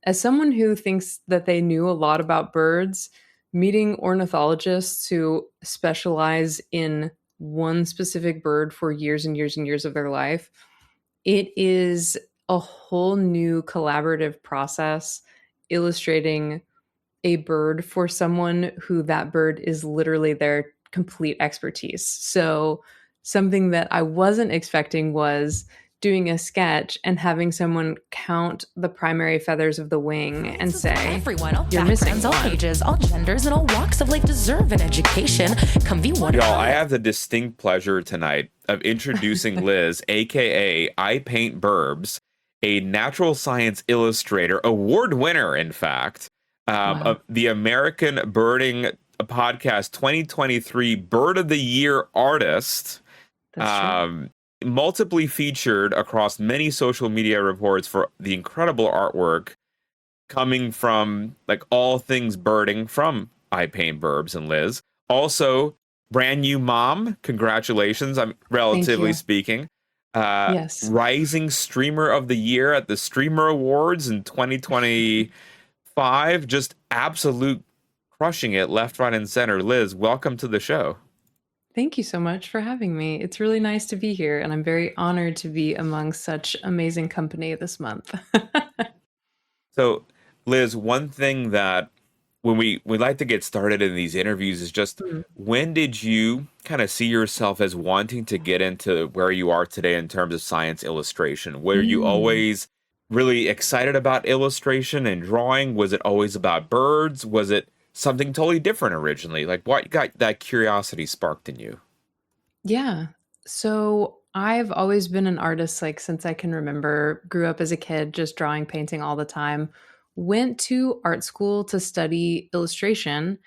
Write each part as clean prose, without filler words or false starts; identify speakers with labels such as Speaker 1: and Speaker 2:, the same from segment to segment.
Speaker 1: as someone who thinks that they knew a lot about birds, meeting ornithologists who specialize in one specific bird for years and years and years of their life, it is a whole new collaborative process illustrating a bird for someone who that bird is literally their complete expertise. So, something that I wasn't expecting was doing a sketch and having someone count the primary feathers of the wing and say,
Speaker 2: everyone, all
Speaker 1: you're missing
Speaker 2: backgrounds, all
Speaker 1: one.
Speaker 2: ages, all genders, and all walks of life deserve an education. Come be one.
Speaker 3: Y'all, I have the distinct pleasure tonight of introducing Liz, aka IPaintBirbs, a natural science illustrator, award winner, in fact, of the American Birding Podcast 2023 Bird of the Year artist.
Speaker 1: That's true.
Speaker 3: Multiply featured across many social media reports for the incredible artwork coming from like all things birding from IPaintBirbs and Liz. Also, brand new mom. Congratulations. I'm relatively speaking.
Speaker 1: Yes.
Speaker 3: Rising Streamer of the Year at the Streamer Awards in 2025. Just absolute crushing it left, right, and center. Liz, welcome to the show.
Speaker 1: Thank you so much for having me. It's really nice to be here, and I'm very honored to be among such amazing company this month.
Speaker 3: So, Liz, one thing that when we like to get started in these interviews is just when did you kind of see yourself as wanting to get into where you are today in terms of science illustration? Were you always really excited about illustration and drawing? Was it always about birds? Was it something totally different originally? Like, what got that curiosity sparked in you?
Speaker 1: Yeah. So I've always been an artist, like since I can remember. Grew up as a kid, just drawing, painting all the time. Went to art school to study illustration.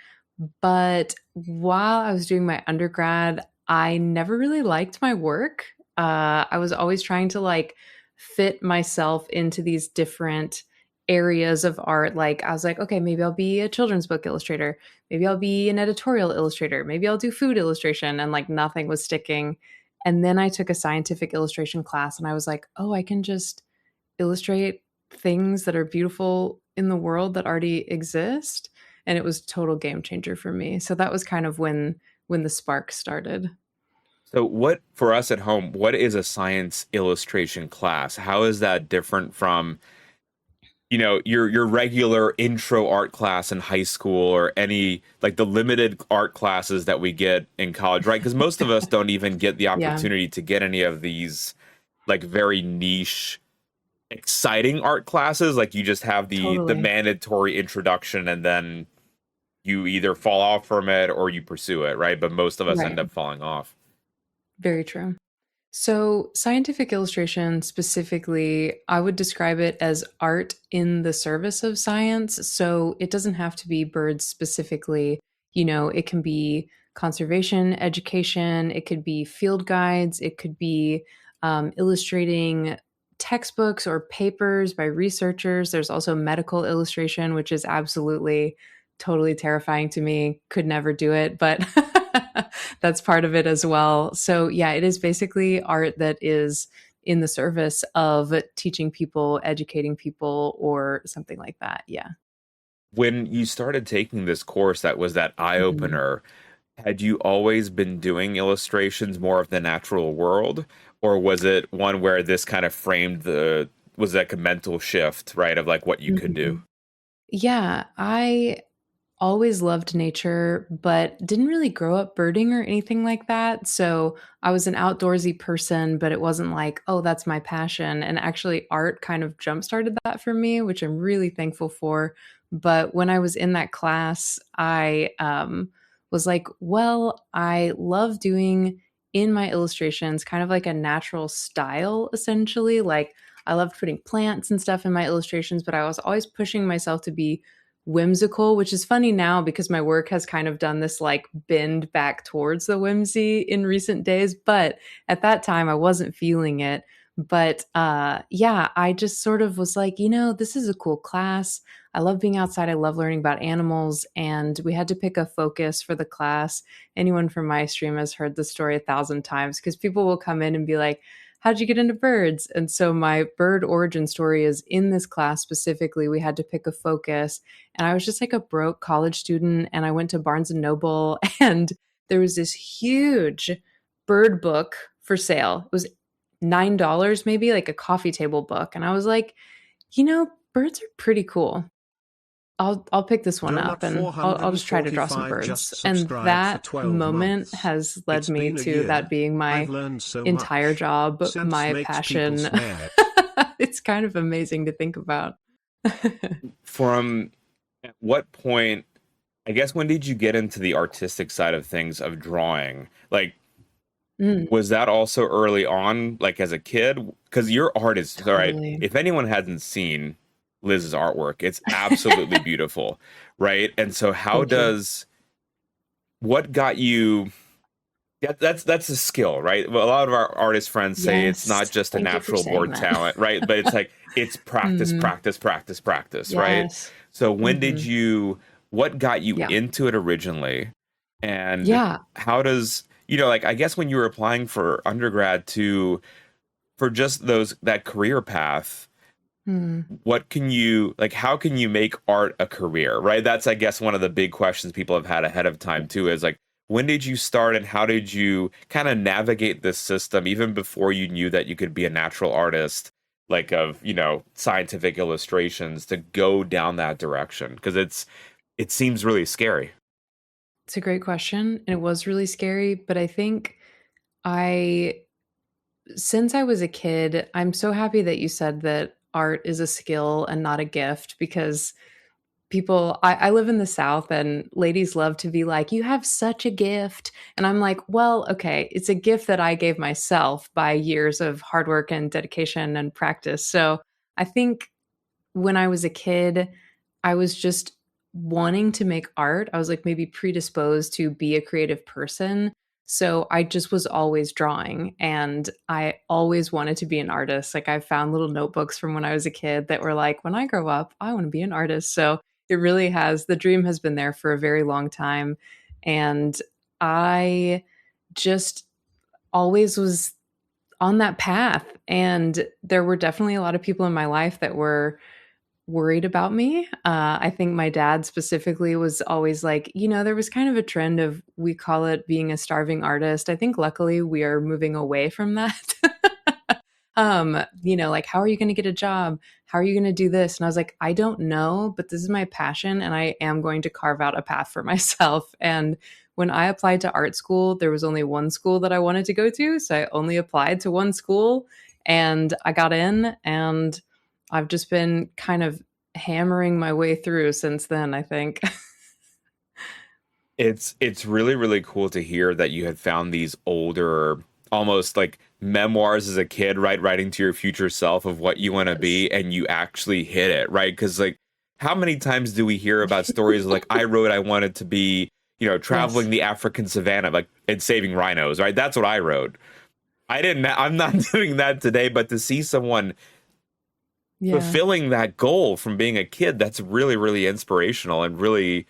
Speaker 1: But while I was doing my undergrad, I never really liked my work. I was always trying to like fit myself into these different areas of art. Like I was like, okay, maybe I'll be a children's book illustrator. Maybe I'll be an editorial illustrator. Maybe I'll do food illustration. And like nothing was sticking. And then I took a scientific illustration class and I was like, oh, I can just illustrate things that are beautiful in the world that already exist. And it was a total game changer for me. So that was kind of when the spark started.
Speaker 3: So what, for us at home, what is a science illustration class? How is that different from, you know, your regular intro art class in high school or any like the limited art classes that we get in college, right? Because most of us don't even get the opportunity to get any of these like very niche, exciting art classes. Like you just have the mandatory introduction and then you either fall off from it or you pursue it, right? But most of us end up falling off.
Speaker 1: Very true. So, scientific illustration specifically, I would describe it as art in the service of science. So, it doesn't have to be birds specifically. You know, it can be conservation, education, it could be field guides, it could be illustrating textbooks or papers by researchers. There's also medical illustration, which is absolutely totally terrifying to me. Could never do it, but that's part of it as well. So yeah, it is basically art that is in the service of teaching people, educating people, or something like that. Yeah.
Speaker 3: When you started taking this course, that was that eye-opener. Had you always been doing illustrations more of the natural world? Or was it one where this kind of framed was like a mental shift, right? Of like what you could do?
Speaker 1: Yeah, I always loved nature, but didn't really grow up birding or anything like that. So I was an outdoorsy person, but it wasn't like, oh, that's my passion. And actually, art kind of jump started that for me, which I'm really thankful for. But when I was in that class, I was like, well, I love doing in my illustrations kind of like a natural style, essentially. Like I loved putting plants and stuff in my illustrations, but I was always pushing myself to be whimsical, which is funny now because my work has kind of done this like bend back towards the whimsy in recent days. But at that time, I wasn't feeling it. But yeah, I just sort of was like, you know, this is a cool class. I love being outside. I love learning about animals. And we had to pick a focus for the class. Anyone from my stream has heard the story 1,000 times because people will come in and be like, how'd you get into birds? And so my bird origin story is in this class specifically. We had to pick a focus, and I was just like a broke college student, and I went to Barnes and Noble, and there was this huge bird book for sale. It was $9 maybe, like a coffee table book. And I was like, birds are pretty cool. I'll pick this one
Speaker 4: Donut
Speaker 1: up and I'll just try to draw some
Speaker 4: 445
Speaker 1: birds.
Speaker 4: just
Speaker 1: And
Speaker 4: subscribed for
Speaker 1: that
Speaker 4: 12
Speaker 1: moment
Speaker 4: months.
Speaker 1: has led
Speaker 4: It's
Speaker 1: me
Speaker 4: been a
Speaker 1: to that
Speaker 4: year.
Speaker 1: being
Speaker 4: I've
Speaker 1: my
Speaker 4: learned so
Speaker 1: entire
Speaker 4: much.
Speaker 1: job,
Speaker 4: Sense
Speaker 1: my
Speaker 4: makes people
Speaker 1: passion.
Speaker 4: sweat.
Speaker 1: It's kind of amazing to think about.
Speaker 3: From at what point, I guess, when did you get into the artistic side of things of drawing? Like,
Speaker 1: Mm,
Speaker 3: was that also early on, like as a kid? Because your art is, all right,
Speaker 1: totally.
Speaker 3: if anyone hasn't seen Liz's artwork, it's absolutely beautiful, right? And so
Speaker 1: Thank you.
Speaker 3: what got you, that's a skill, right? Well, a lot of our artist friends say it's not
Speaker 1: Yes.
Speaker 3: just a
Speaker 1: Thank you for
Speaker 3: natural
Speaker 1: saying
Speaker 3: born
Speaker 1: that.
Speaker 3: talent, right? But it's like it's practice,
Speaker 1: Mhm.
Speaker 3: practice, practice, practice, right?
Speaker 1: Yes.
Speaker 3: So when did
Speaker 1: Mhm.
Speaker 3: you, what got you
Speaker 1: Yeah.
Speaker 3: into it originally? And
Speaker 1: Yeah.
Speaker 3: how does, like, I guess when you were applying for undergrad to, for just that career path,
Speaker 1: Mm.
Speaker 3: what can you, like, how can you make art a career, right? That's, I guess, one of the big questions people have had ahead of time too, is like, when did you start and how did you kind of navigate this system even before you knew that you could be a natural artist, like of, scientific illustrations, to go down that direction? Because it seems really scary.
Speaker 1: It's a great question, and it was really scary, but I think I since I was a kid, I'm so happy that you said that art is a skill and not a gift because I live in the South and ladies love to be like, you have such a gift. And I'm like, well, okay, it's a gift that I gave myself by years of hard work and dedication and practice. So I think when I was a kid, I was just wanting to make art. I was like maybe predisposed to be a creative person. So I just was always drawing and I always wanted to be an artist. Like I found little notebooks from when I was a kid that were like, when I grow up, I want to be an artist. So it really has, the dream has been there for a very long time. And I just always was on that path. And there were definitely a lot of people in my life that were worried about me. I think my dad specifically was always like, there was kind of a trend of, we call it being a starving artist. I think luckily we are moving away from that. Like, how are you going to get a job? How are you going to do this? And I was like, I don't know, but this is my passion and I am going to carve out a path for myself. And when I applied to art school, there was only one school that I wanted to go to. So I only applied to one school and I got in and I've just been kind of hammering my way through since then, I think.
Speaker 3: It's really, really cool to hear that you had found these older, almost like memoirs as a kid, right? Writing to your future self of what you want to
Speaker 1: Yes.
Speaker 3: be, and you actually hit it, right? Because, like, how many times do we hear about stories like, I wrote I wanted to be,
Speaker 1: Yes.
Speaker 3: traveling the African savannah, like, and saving rhinos, right? That's what I wrote. I'm not doing that today, but to see someone
Speaker 1: Yeah.
Speaker 3: fulfilling that goal from being a kid, that's really, really inspirational and really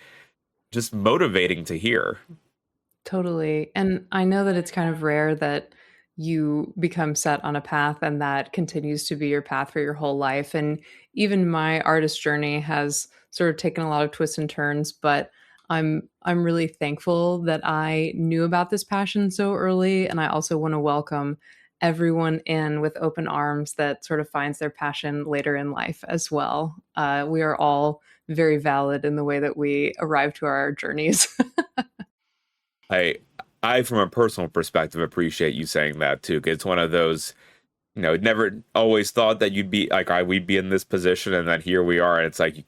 Speaker 3: just motivating to hear.
Speaker 1: Totally. And I know that it's kind of rare that you become set on a path and that continues to be your path for your whole life. And even my artist journey has sort of taken a lot of twists and turns, but I'm really thankful that I knew about this passion so early. And I also want to welcome everyone in with open arms that sort of finds their passion later in life as well. We are all very valid in the way that we arrive to our journeys.
Speaker 3: I I from a personal perspective appreciate you saying that too. 'Cause it's one of those, never always thought that you'd be like we'd be in this position, and then here we are, and it's like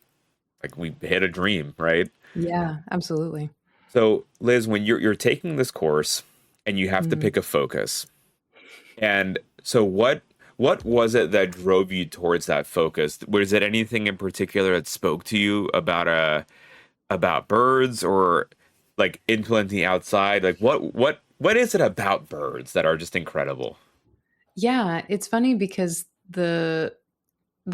Speaker 3: we hit a dream, right?
Speaker 1: Yeah, absolutely.
Speaker 3: So Liz, when you're taking this course and you have to
Speaker 1: Mm.
Speaker 3: pick a focus, and so what was it that drove you towards that focus? Was it anything in particular that spoke to you about birds, or like implementing outside? Like what is it about birds that are just incredible?
Speaker 1: Yeah, it's funny because the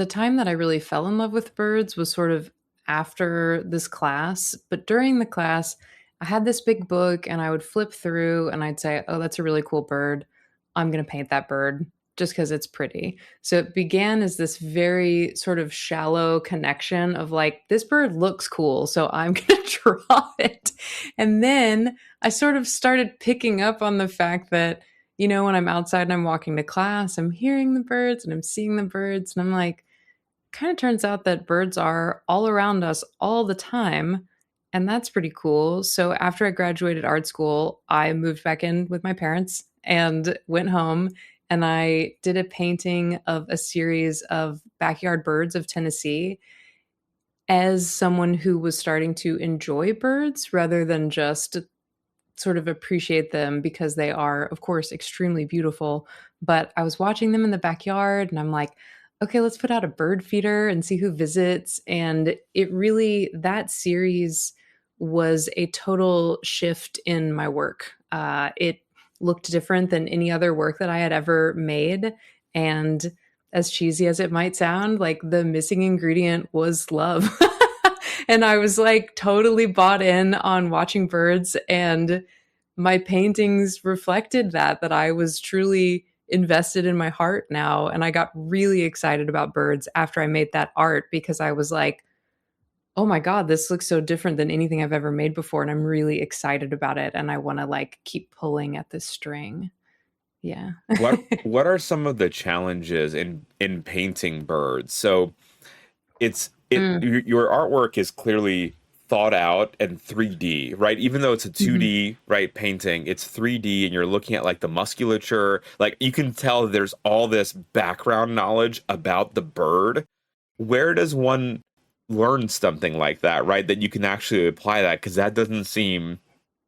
Speaker 1: time that I really fell in love with birds was sort of after this class, but during the class, I had this big book and I would flip through and I'd say, "Oh, that's a really cool bird. I'm going to paint that bird." just because it's pretty. So it began as this very sort of shallow connection of like, this bird looks cool, so I'm going to draw it. And then I sort of started picking up on the fact that, when I'm outside and I'm walking to class, I'm hearing the birds and I'm seeing the birds. And I'm like, kind of turns out that birds are all around us all the time. And that's pretty cool. So after I graduated art school, I moved back in with my parents and went home and I did a painting of a series of backyard birds of Tennessee as someone who was starting to enjoy birds rather than just sort of appreciate them because they are, of course, extremely beautiful. But I was watching them in the backyard and I'm like, okay, let's put out a bird feeder and see who visits. And it really, that series was a total shift in my work. It looked different than any other work that I had ever made. And as cheesy as it might sound, like the missing ingredient was love. And I was like totally bought in on watching birds, and my paintings reflected that I was truly invested in my heart now. And I got really excited about birds after I made that art because I was like, oh my God, this looks so different than anything I've ever made before. And I'm really excited about it. And I want to like keep pulling at this string. Yeah.
Speaker 3: What are some of the challenges in painting birds? So
Speaker 1: Mm,
Speaker 3: your artwork is clearly thought out and 3D, right? Even though it's a
Speaker 1: mhm.
Speaker 3: 2D, right, painting, it's 3D and you're looking at like the musculature, like you can tell there's all this background knowledge about the bird. Where does one learn something like that, right? That you can actually apply that because that doesn't seem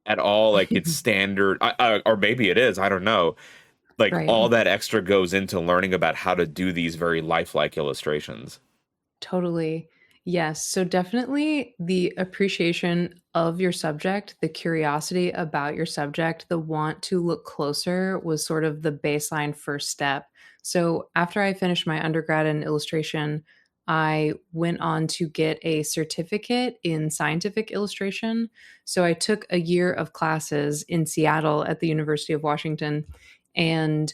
Speaker 3: at all like it's standard, or maybe it is, I don't know. Like
Speaker 1: Right.
Speaker 3: all that extra goes into learning about how to do these very lifelike illustrations.
Speaker 1: Totally. Yes. So definitely the appreciation of your subject, the curiosity about your subject, the want to look closer was sort of the baseline first step. So after I finished my undergrad in illustration, I went on to get a certificate in scientific illustration. So I took a year of classes in Seattle at the University of Washington. And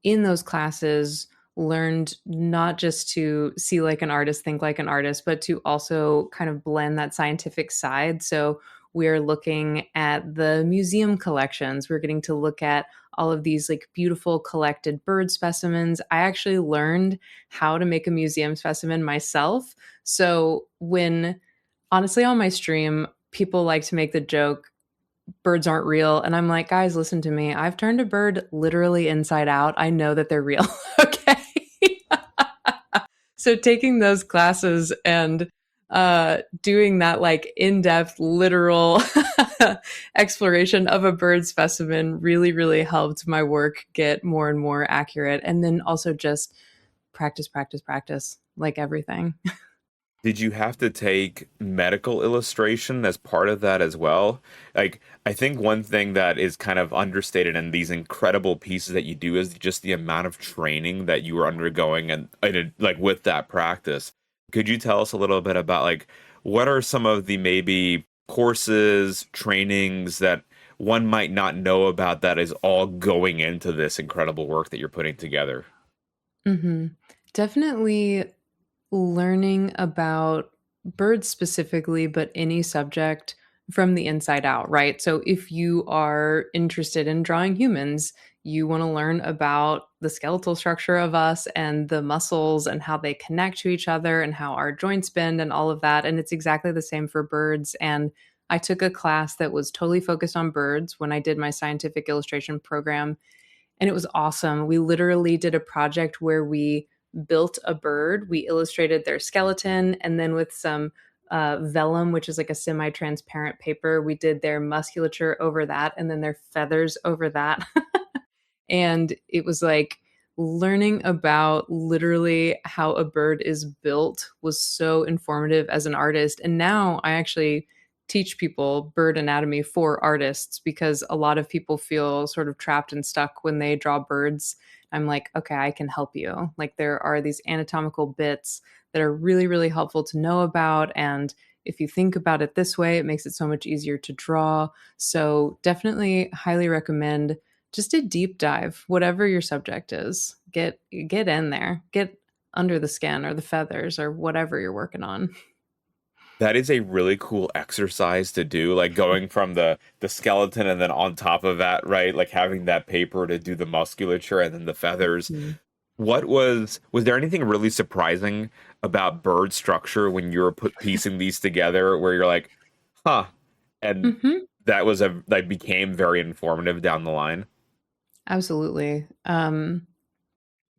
Speaker 1: in those classes, learned not just to see like an artist, think like an artist, but to also kind of blend that scientific side. So we're looking at the museum collections. We're getting to look at all of these like beautiful collected bird specimens. I actually learned how to make a museum specimen myself. So when honestly on my stream, people like to make the joke birds aren't real. And I'm like, guys, listen to me. I've turned a bird literally inside out. I know that they're real. Okay. So taking those classes and doing that like in-depth literal exploration of a bird specimen really, really helped my work get more and more accurate. And then also just practice, practice, practice, like everything.
Speaker 3: Did you have to take medical illustration as part of that as well? Like, I think one thing that is kind of understated in these incredible pieces that you do is just the amount of training that you were undergoing and like with that practice. Could you tell us a little bit about like what are some of the maybe courses, trainings that one might not know about that is all going into this incredible work that you're putting together?
Speaker 1: Hmm. Definitely learning about birds specifically, but any subject from the inside out, right? So if you are interested in drawing humans, you want to learn about the skeletal structure of us and the muscles and how they connect to each other and how our joints bend and all of that. And it's exactly the same for birds. And I took a class that was totally focused on birds when I did my scientific illustration program, and it was awesome. We literally did a project where we built a bird, we illustrated their skeleton, and then with some vellum, which is like a semi transparent paper, we did their musculature over that and then their feathers over that. And it was like learning about literally how a bird is built was so informative as an artist. And now I actually teach people bird anatomy for artists because a lot of people feel sort of trapped and stuck when they draw birds. I'm like, okay, I can help you. Like there are these anatomical bits that are really, really helpful to know about. And if you think about it this way, it makes it so much easier to draw. So definitely highly recommend just a deep dive, whatever your subject is. Get in there. Get under the skin or the feathers or whatever you're working on.
Speaker 3: That is a really cool exercise to do, like going from the skeleton and then on top of that, right? Like having that paper to do the musculature and then the feathers.
Speaker 1: Mhm.
Speaker 3: Was there anything really surprising about bird structure when you were piecing these together where you're like, huh, and
Speaker 1: Mhm.
Speaker 3: that was a like became very informative down the line?
Speaker 1: Absolutely.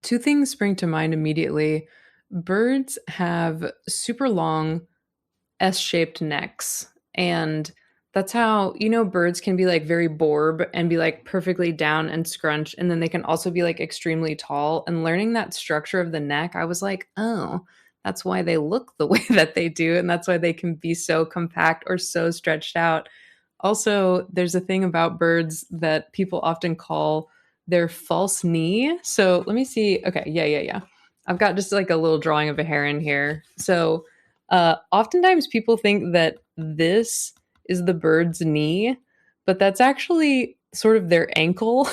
Speaker 1: Two things spring to mind immediately. Birds have super long S-shaped necks. And that's how, birds can be like very borb and be like perfectly down and scrunched. And then they can also be like extremely tall. And learning that structure of the neck, I was like, oh, that's why they look the way that they do. And that's why they can be so compact or so stretched out. Also, there's a thing about birds that people often call their false knee. So let me see. Okay, yeah. I've got just like a little drawing of a heron here. So oftentimes people think that this is the bird's knee, but that's actually sort of their ankle.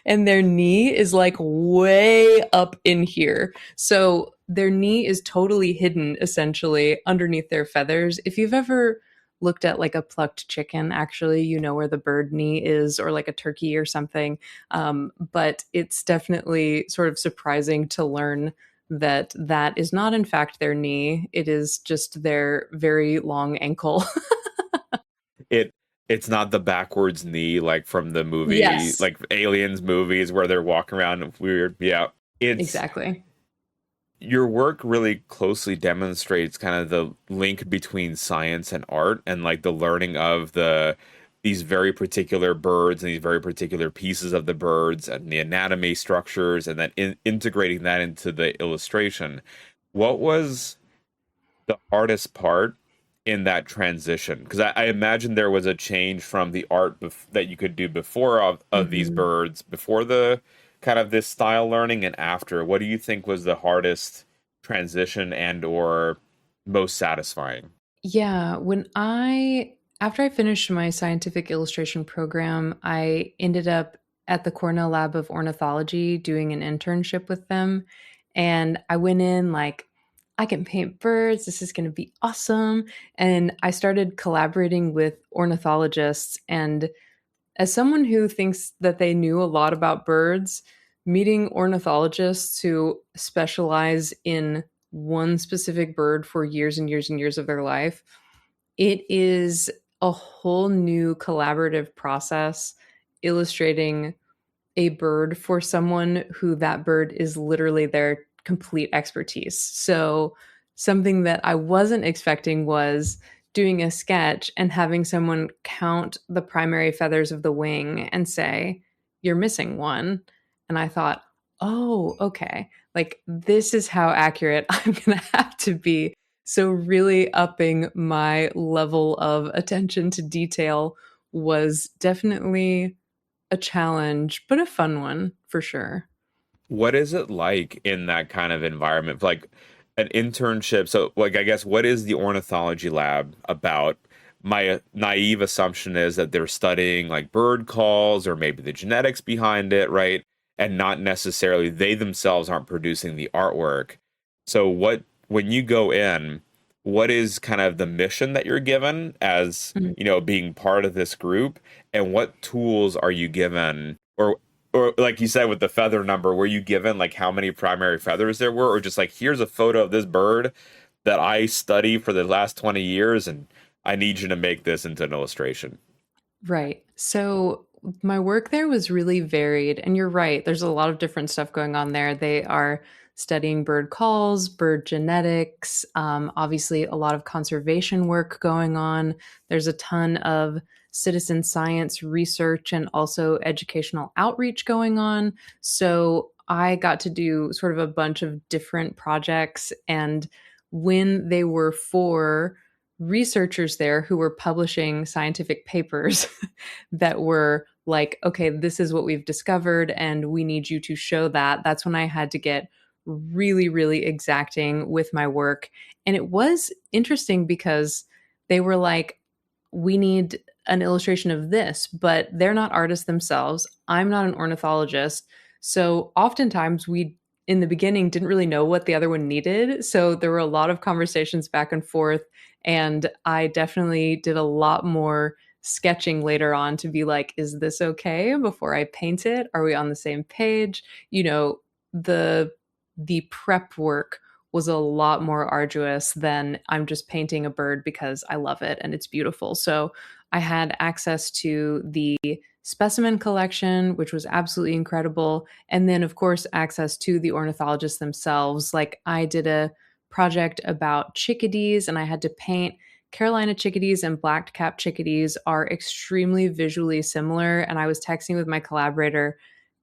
Speaker 1: And their knee is like way up in here. So their knee is totally hidden essentially underneath their feathers. If you've ever looked at like a plucked chicken, actually, you know where the bird knee is, or like a turkey or something. But it's definitely sort of surprising to learn that that is not in fact their knee. It is just their very long ankle.
Speaker 3: It it's not the backwards knee like from the movie,
Speaker 1: Yes,
Speaker 3: like Aliens movies where they're walking around weird. Yeah. It's
Speaker 1: exactly.
Speaker 3: your work really closely demonstrates kind of the link between science and art and like the learning of these very particular birds and these very particular pieces of the birds and the anatomy structures and then integrating that into the illustration. What was the hardest part in that transition? Because I imagine there was a change from the art that you could do before of these
Speaker 1: Mhm.
Speaker 3: birds, before the kind of this style learning and after. What do you think was the hardest transition and or most satisfying?
Speaker 1: Yeah, after I finished my scientific illustration program, I ended up at the Cornell Lab of Ornithology doing an internship with them. And I went in like, I can paint birds. This is going to be awesome. And I started collaborating with ornithologists. And as someone who thinks that they knew a lot about birds, meeting ornithologists who specialize in one specific bird for years and years and years of their life, it is a whole new collaborative process illustrating a bird for someone who that bird is literally their complete expertise. So, something that I wasn't expecting was doing a sketch and having someone count the primary feathers of the wing and say, "You're missing one." And I thought, "Oh, okay. Like, this is how accurate I'm going to have to be." So, really upping my level of attention to detail was definitely a challenge, but a fun one for sure.
Speaker 3: What is it like in that kind of environment? Like an internship. So, like, I guess, what is the ornithology lab about? My naive assumption is that they're studying like bird calls or maybe the genetics behind it, right? And not necessarily they themselves aren't producing the artwork. So, when you go in, what is kind of the mission that you're given as,
Speaker 1: Mhm.
Speaker 3: being part of this group? And what tools are you given? Or like you said with the feather number, were you given like how many primary feathers there were, or just like here's a photo of this bird that I study for the last 20 years and I need you to make this into an illustration?
Speaker 1: Right. So my work there was really varied. And you're right, there's a lot of different stuff going on there. They are studying bird calls, bird genetics, obviously, a lot of conservation work going on. There's a ton of citizen science research and also educational outreach going on. So I got to do sort of a bunch of different projects. And when they were for researchers there who were publishing scientific papers that were like, okay, this is what we've discovered, and we need you to show that. That's when I had to get really, really exacting with my work. And it was interesting because they were like, we need an illustration of this, but they're not artists themselves. I'm not an ornithologist. So oftentimes we in the beginning didn't really know what the other one needed. So there were a lot of conversations back and forth. And I definitely did a lot more sketching later on to be like, is this okay before I paint it? Are we on the same page? You know, the prep work was a lot more arduous than I'm just painting a bird because I love it and it's beautiful. So I had access to the specimen collection, which was absolutely incredible. And then, of course, access to the ornithologists themselves. Like, I did a project about chickadees and I had to paint Carolina chickadees and black cap chickadees are extremely visually similar. And I was texting with my collaborator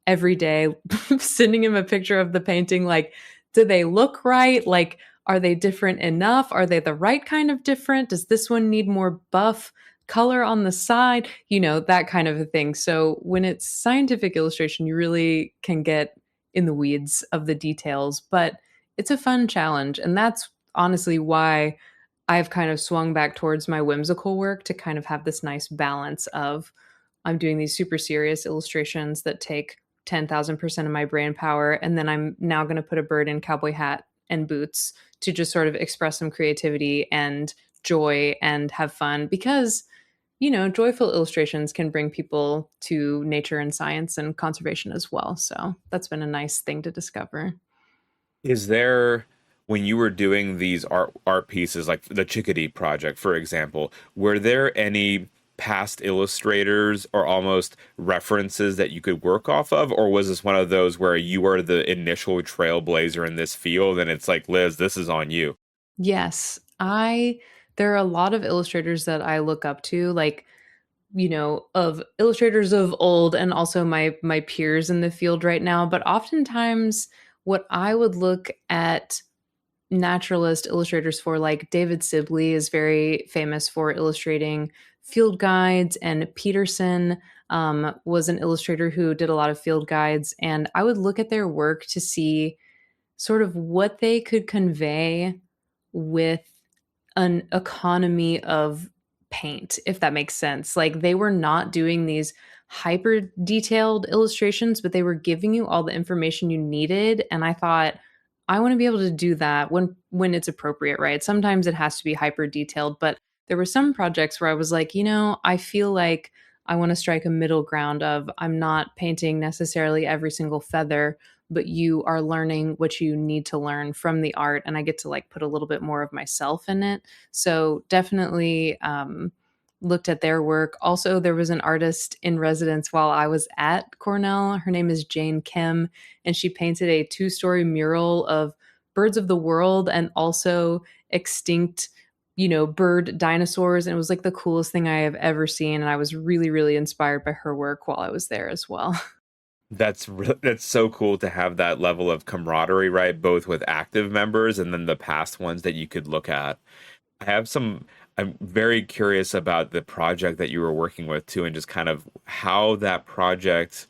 Speaker 1: every day, sending him a picture of the painting. Like, do they look right? Like, are they different enough? Are they the right kind of different? Does this one need more buff color on the side? You know, that kind of a thing. So when it's scientific illustration, you really can get in the weeds of the details, but it's a fun challenge. And that's honestly why I've kind of swung back towards my whimsical work to kind of have this nice balance of I'm doing these super serious illustrations that take 10,000% of my brain power. And then I'm now going to put a bird in cowboy hat and boots to just sort of express some creativity and joy and have fun because, you know, joyful illustrations can bring people to nature and science and conservation as well. So that's been a nice thing to discover.
Speaker 3: Is there, when you were doing these art pieces, like the Chickadee project, for example, were there any past illustrators or almost references that you could work off of, or was this one of those where you were the initial trailblazer in this field, and it's like, Liz, this is on you?
Speaker 1: Yes, there are a lot of illustrators that I look up to, like, you know, of illustrators of old and also my peers in the field right now, but oftentimes what I would look at naturalist illustrators for, like David Sibley is very famous for illustrating field guides, and Peterson was an illustrator who did a lot of field guides, and I would look at their work to see sort of what they could convey with an economy of paint, if that makes sense. Like, they were not doing these hyper detailed illustrations, but they were giving you all the information you needed. And I thought, I want to be able to do that when it's appropriate, right? Sometimes it has to be hyper detailed, but there were some projects where I was like, you know, I feel like I want to strike a middle ground of I'm not painting necessarily every single feather, but you are learning what you need to learn from the art, and I get to like put a little bit more of myself in it. So definitely looked at their work. Also, there was an artist in residence while I was at Cornell. Her name is Jane Kim, and she painted a 2-story mural of birds of the world and also extinct, you know, bird dinosaurs. And it was like the coolest thing I have ever seen. And I was really, really inspired by her work while I was there as well.
Speaker 3: That's so cool to have that level of camaraderie, right? Both with active members and then the past ones that you could look at. I have some, I'm very curious about the project that you were working with too, and just kind of how that project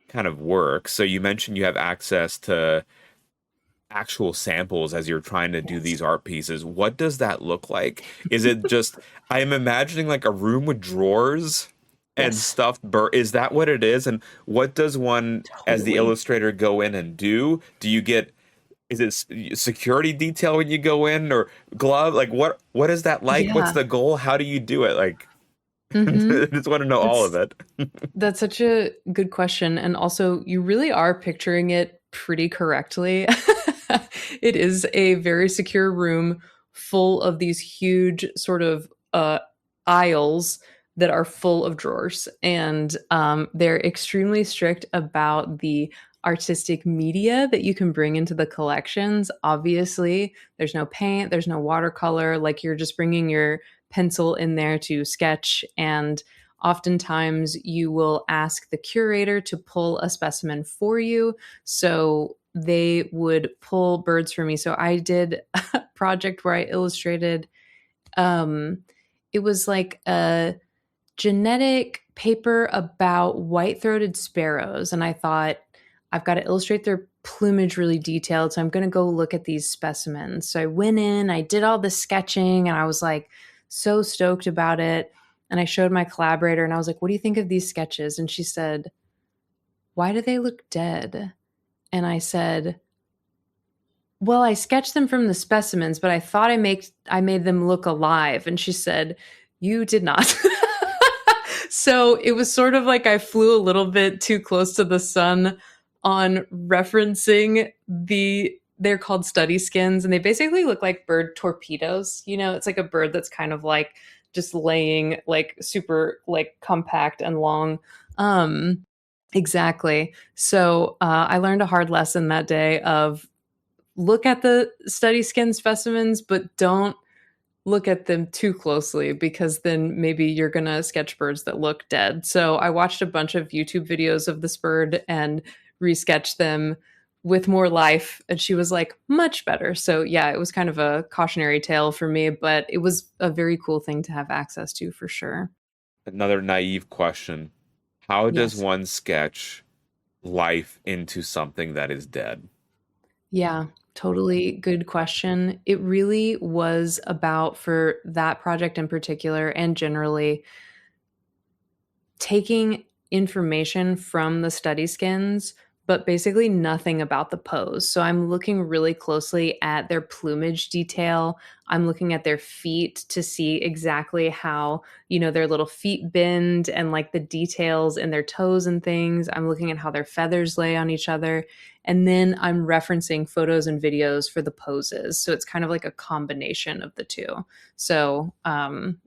Speaker 3: kind of works. So you mentioned you have access to actual samples as you're trying to do
Speaker 1: Yes.
Speaker 3: these art pieces. What does that look like? Is it just, I'm imagining like a room with drawers and
Speaker 1: Yes,
Speaker 3: stuffed bird. Is that what it is? And what does one, as the
Speaker 1: totally.
Speaker 3: illustrator, go in and do? Do you get, is it security detail when you go in, or glove? Like what is that like? What's
Speaker 1: Yeah.
Speaker 3: the goal? How do you do it? Like,
Speaker 1: Hmm.
Speaker 3: I just want to know all of
Speaker 1: That's
Speaker 3: it.
Speaker 1: that's such a good question. And also, you really are picturing it pretty correctly. It is a very secure room full of these huge sort of aisles that are full of drawers. And they're extremely strict about the artistic media that you can bring into the collections. Obviously, there's no paint, there's no watercolor. Like, you're just bringing your pencil in there to sketch. And oftentimes you will ask the curator to pull a specimen for you. So they would pull birds for me. So I did a project where I illustrated, um, it was like a genetic paper about white-throated sparrows, and I thought, I've got to illustrate their plumage really detailed, so I'm going to go look at these specimens. So I went in, I did all the sketching, and I was like so stoked about it. And I showed my collaborator and I was like, what do you think of these sketches? And she said, why do they look dead? And I said, well, I sketched them from the specimens, but I thought I made them look alive. And she said, you did not. So it was sort of like I flew a little bit too close to the sun on referencing they're called study skins, and they basically look like bird torpedoes. You know, it's like a bird that's kind of like just laying like super like compact and long. Um exactly. So I learned a hard lesson that day of look at the study skin specimens, but don't look at them too closely because then maybe you're going to sketch birds that look dead. So I watched a bunch of YouTube videos of this bird and resketched them with more life. And she was like, much better. So yeah, it was kind of a cautionary tale for me, but it was a very cool thing to have access to for sure.
Speaker 3: Another naive question. How does
Speaker 1: Yes.
Speaker 3: one sketch life into something that is dead?
Speaker 1: Yeah, totally good question. It really was about, for that project in particular and generally, taking information from the study skins, but basically nothing about the pose. So I'm looking really closely at their plumage detail. I'm looking at their feet to see exactly how, their little feet bend and like the details in their toes and things. I'm looking at how their feathers lay on each other. And then I'm referencing photos and videos for the poses. So it's kind of like a combination of the two. So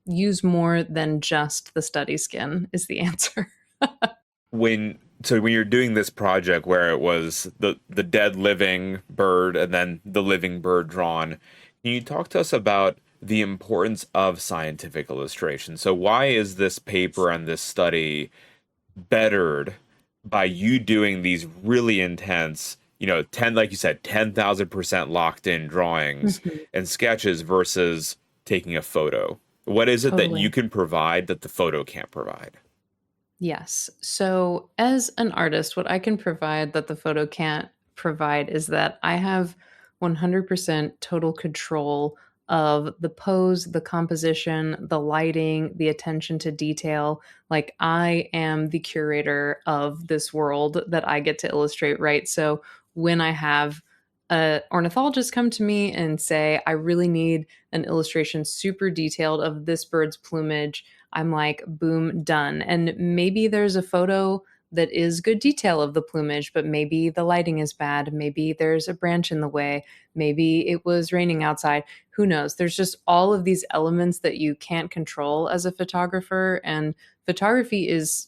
Speaker 1: use more than just the study skin is the answer.
Speaker 3: When you're doing this project where it was the dead living bird and then the living bird drawn, can you talk to us about the importance of scientific illustration? So why is this paper and this study bettered by you doing these really intense, 10, like you said, 10,000% locked in drawings
Speaker 1: Mhm.
Speaker 3: and sketches versus taking a photo? What is it that you
Speaker 1: Totally.
Speaker 3: can provide that the photo can't provide?
Speaker 1: Yes. So, as an artist, what I can provide that the photo can't provide is that I have 100% total control of the pose, the composition, the lighting, the attention to detail. Like, I am the curator of this world that I get to illustrate, right? So, when I have a ornithologist come to me and say, I really need an illustration super detailed of this bird's plumage, I'm like, boom, done. And maybe there's a photo that is good detail of the plumage, but maybe the lighting is bad. Maybe there's a branch in the way. Maybe it was raining outside. Who knows? There's just all of these elements that you can't control as a photographer. And photography is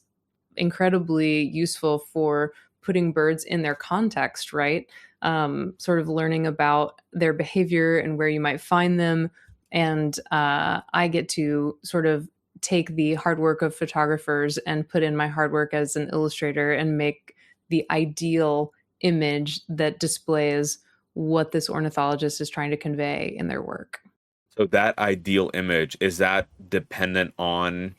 Speaker 1: incredibly useful for putting birds in their context, right? Sort of learning about their behavior and where you might find them. And I get to sort of take the hard work of photographers and put in my hard work as an illustrator and make the ideal image that displays what this ornithologist is trying to convey in their work.
Speaker 3: So that ideal image, is that dependent on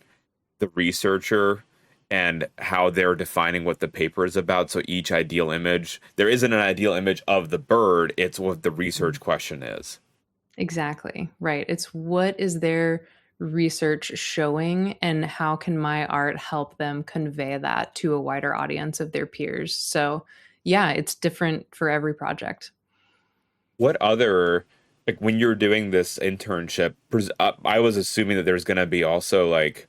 Speaker 3: the researcher and how they're defining what the paper is about? So each ideal image, there isn't an ideal image of the bird, it's what the research question is.
Speaker 1: Exactly. Right. It's what is their research showing and how can my art help them convey that to a wider audience of their peers. So, yeah, it's different for every project.
Speaker 3: What other, like when you're doing this internship, I was assuming that there's going to be also like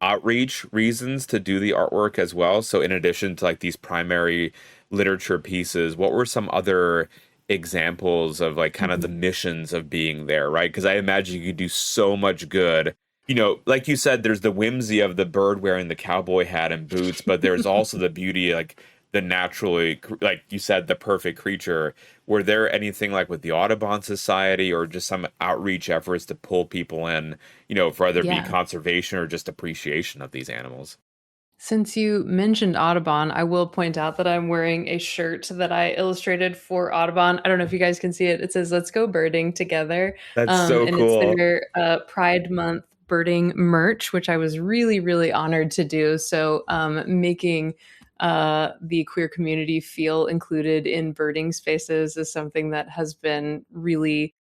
Speaker 3: outreach reasons to do the artwork as well. So in addition to like these primary literature pieces, what were some other examples of like kind of the
Speaker 1: Mhm.
Speaker 3: missions of being there, right? Because I imagine you could do so much good. Like you said, there's the whimsy of the bird wearing the cowboy hat and boots, but there's also the beauty, like the naturally, like you said, the perfect creature. Were there anything like with the Audubon Society or just some outreach efforts to pull people in, for either be
Speaker 1: Yeah.
Speaker 3: conservation or just appreciation of these animals?
Speaker 1: Since you mentioned Audubon, I will point out that I'm wearing a shirt that I illustrated for Audubon. I don't know if you guys can see it. It says "Let's go birding together,"
Speaker 3: That's so
Speaker 1: and it's
Speaker 3: cool.
Speaker 1: their Pride Month birding merch, which I was really, really honored to do. So, making the queer community feel included in birding spaces is something that has been really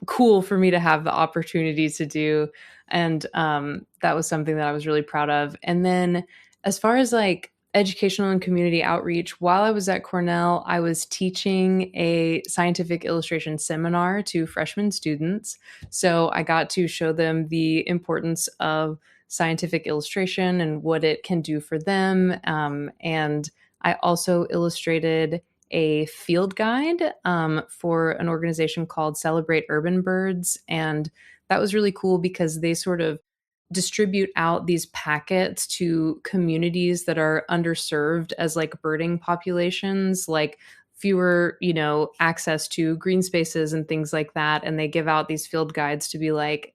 Speaker 1: cool for me to have the opportunity to do. And that was something that I was really proud of. And then as far as like educational and community outreach, while I was at Cornell, I was teaching a scientific illustration seminar to freshman students. So I got to show them the importance of scientific illustration and what it can do for them. And I also illustrated a field guide for an organization called Celebrate Urban Birds. And that was really cool because they sort of distribute out these packets to communities that are underserved as like birding populations, like fewer, access to green spaces and things like that. And they give out these field guides to be like,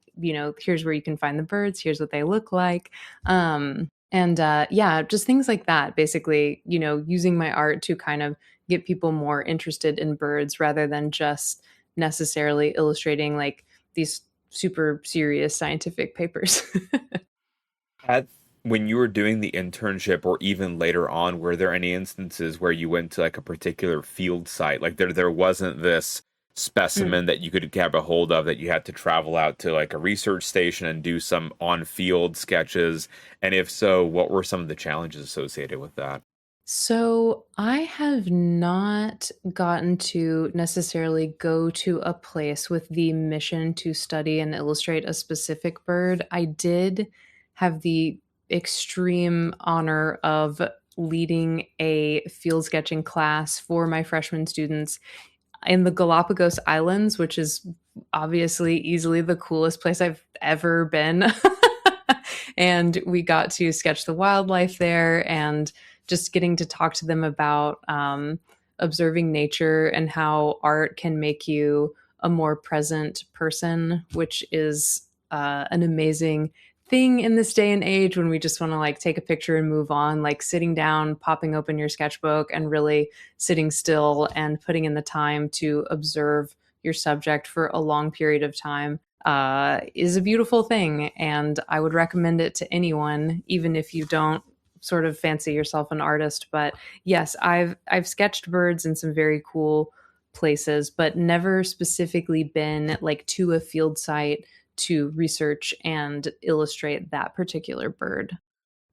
Speaker 1: here's where you can find the birds, here's what they look like. And yeah, just things like that, basically, using my art to kind of get people more interested in birds rather than just necessarily illustrating like these super serious scientific papers.
Speaker 3: At when you were doing the internship or even later on, were there any instances where you went to like a particular field site? Like there wasn't this
Speaker 1: Mm.
Speaker 3: specimen that you could grab a hold of that you had to travel out to like a research station and do some on-field sketches? And if so, what were some of the challenges associated with that?
Speaker 1: So I have not gotten to necessarily go to a place with the mission to study and illustrate a specific bird. I did have the extreme honor of leading a field sketching class for my freshman students in the Galapagos Islands, which is obviously easily the coolest place I've ever been. And we got to sketch the wildlife there and just getting to talk to them about observing nature and how art can make you a more present person, which is an amazing thing in this day and age when we just want to like take a picture and move on. Like sitting down, popping open your sketchbook, and really sitting still and putting in the time to observe your subject for a long period of time is a beautiful thing. And I would recommend it to anyone, even if you don't sort of fancy yourself an artist. But yes, I've sketched birds in some very cool places, but never specifically been like to a field site to research and illustrate that particular bird.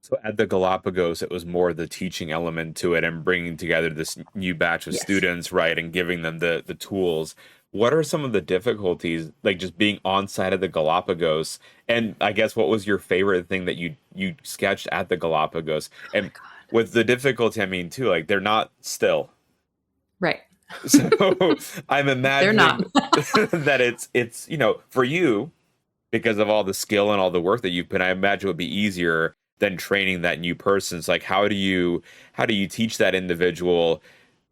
Speaker 3: So at the Galapagos, it was more the teaching element to it and bringing together this new batch of
Speaker 1: Yes.
Speaker 3: students, right, and giving them the tools. What are some of the difficulties, like just being on site at the Galapagos? And I guess what was your favorite thing that you sketched at the Galapagos?
Speaker 1: Oh my
Speaker 3: And
Speaker 1: God.
Speaker 3: with the difficulty, I mean too, like they're not still.
Speaker 1: Right.
Speaker 3: So I'm
Speaker 1: They're not.
Speaker 3: imagining that it's for you because of all the skill and all the work that you've put, I imagine it would be easier than training that new person. It's like how do you teach that individual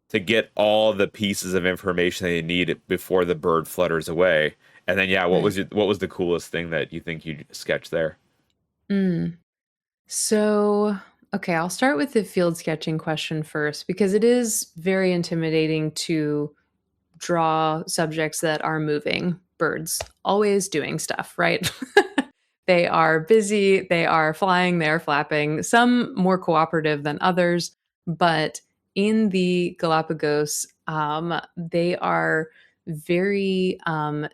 Speaker 3: to get all the pieces of information they need before the bird flutters away? And then yeah,
Speaker 1: Right.
Speaker 3: what was the coolest thing that you think you sketched there?
Speaker 1: Mm. So, okay, I'll start with the field sketching question first because it is very intimidating to draw subjects that are moving, birds, always doing stuff, right? They are busy, they are flying, they are flapping, some more cooperative than others. But in the Galapagos, they are very